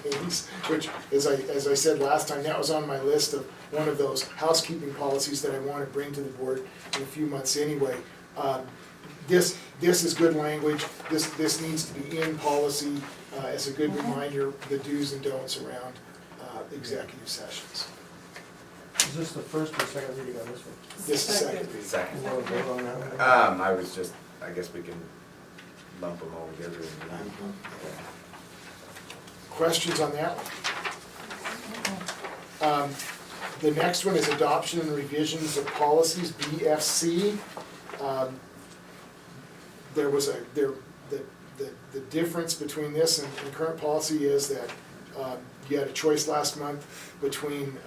meetings, which, as I said last time, that was on my list of one of those housekeeping policies that I want to bring to the board in a few months anyway. This is good language. This needs to be in policy as a good reminder, the do's and don'ts around executive sessions. Is this the first or second reading on this one? This is second reading. Second. You wanna vote on that one? I guess we can lump them all together. Questions on that one? The next one is adoption and revisions of policies, BFC. The difference between this and current policy is that you had a choice last month between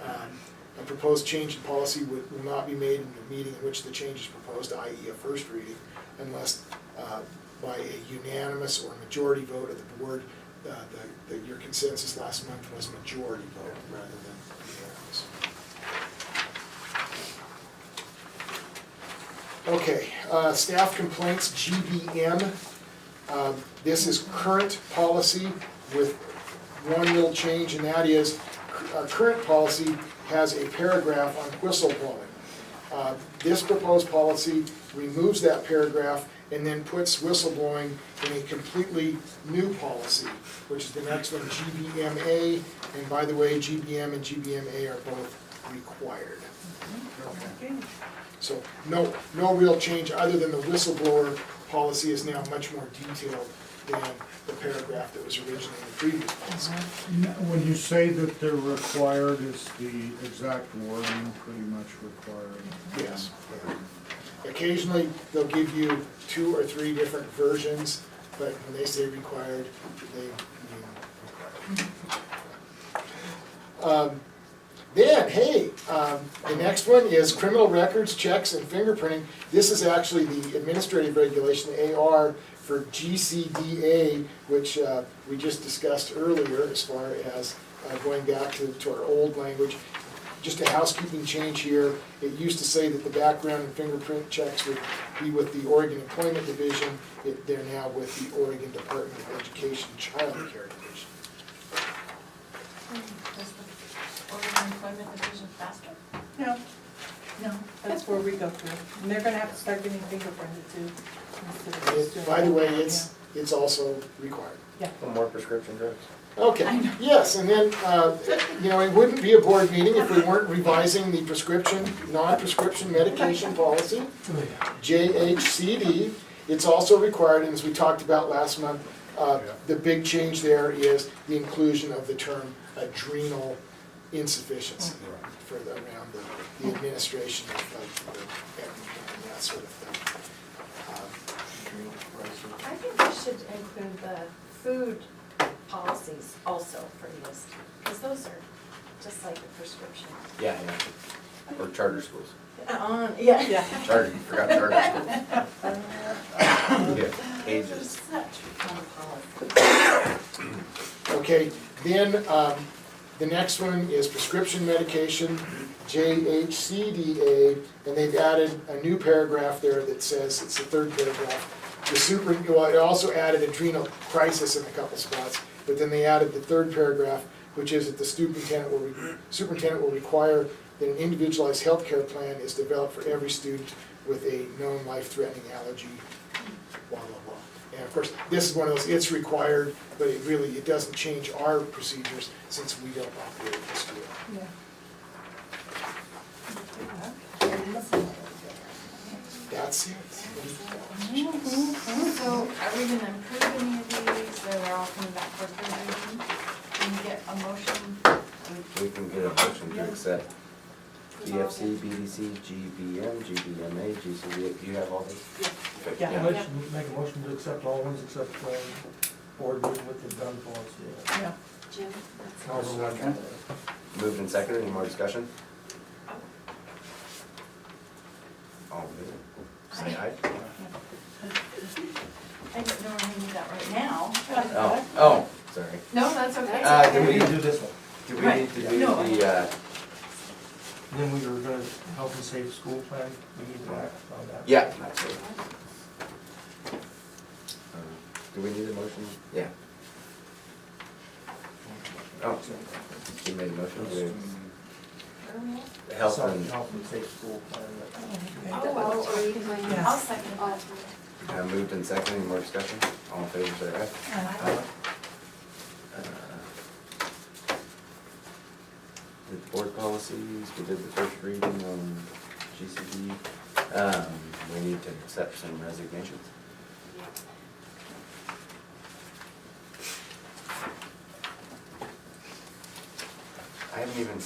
a proposed change in policy will not be made in the meeting in which the change is proposed, i.e. a first reading, unless by a unanimous or majority vote of the board, your consensus last month was majority vote rather than unanimous. Okay, staff complaints, GBM. This is current policy with one little change, and that is our current policy has a paragraph on whistleblowing. This proposed policy removes that paragraph and then puts whistleblowing in a completely new policy, which is the next one, GBMA. And by the way, GBM and GBMA are both required. Okay. So no real change other than the whistleblower policy is now much more detailed than the paragraph that was originally in the previous policy. When you say that they're required, is the exact wording pretty much required? Yes. Occasionally, they'll give you 2 or 3 different versions, but when they say required, they mean required. The next one is criminal records, checks, and fingerprinting. This is actually the administrative regulation, the AR, for GCDA, which we just discussed earlier as far as going back to our old language. Just a housekeeping change here. It used to say that the background and fingerprint checks would be with the Oregon Employment Division. They're now with the Oregon Department of Education Child Care Division. Does the Oregon Employment Division faster? No, No. that's where we go through. And they're gonna have to start getting fingerprinted too. instead of just doing By the way, that. it's also required. Some more prescription drugs. Okay, yes, and then, it wouldn't be a board meeting if we weren't revising the non-prescription medication policy, JHCD. It's also required, and as we talked about last month, the big change there is the inclusion of the term adrenal insufficiency around the administration of and that sort of thing. I think we should include the food policies also for ESD, because those are just like a prescription. Yeah. Or charter schools. Yeah. Charter, you forgot charter schools. Yeah, Those are ages. such fun policies. Okay, then, the next one is prescription medication, JHCDA, and they've added a new paragraph there that says, it's the third paragraph. It also added adrenal crisis in a couple spots, but then they added the third paragraph, which is that the superintendent will require that an individualized health care plan is developed for every student with a known life-threatening allergy, blah, blah, blah. And of course, this is one of those, it's required, but it doesn't change our procedures since we don't operate the school. Yeah. That's it. So are we gonna approve any of these, or they're all coming back for third reading? Can you get a motion? We can get a motion to accept EFC, BDC, GBM, GBMA, GCDA. Do you have all these? Okay, Yeah. Make a motion to accept all ones except board meeting with the gun policy. Yeah. Jim, I'll second. Moved and seconded. Any more discussion? All in favor? say aye. I don't know if we need that right now. Oh, sorry. No, that's okay. Do We we, need to do this one. do we need to do No. the, And then we were gonna health and safe school plan, we need to act on that. yeah, absolutely. Do we need a motion? Yeah. Oh, you made a motion to health and, Health and safe school plan. Oh, or you can like. Yeah. I'll second that. Alternate. moved and seconded, any more discussion? All in favor, say aye. The board policies, we did the first reading on GCD. We need to accept some resignations. I haven't even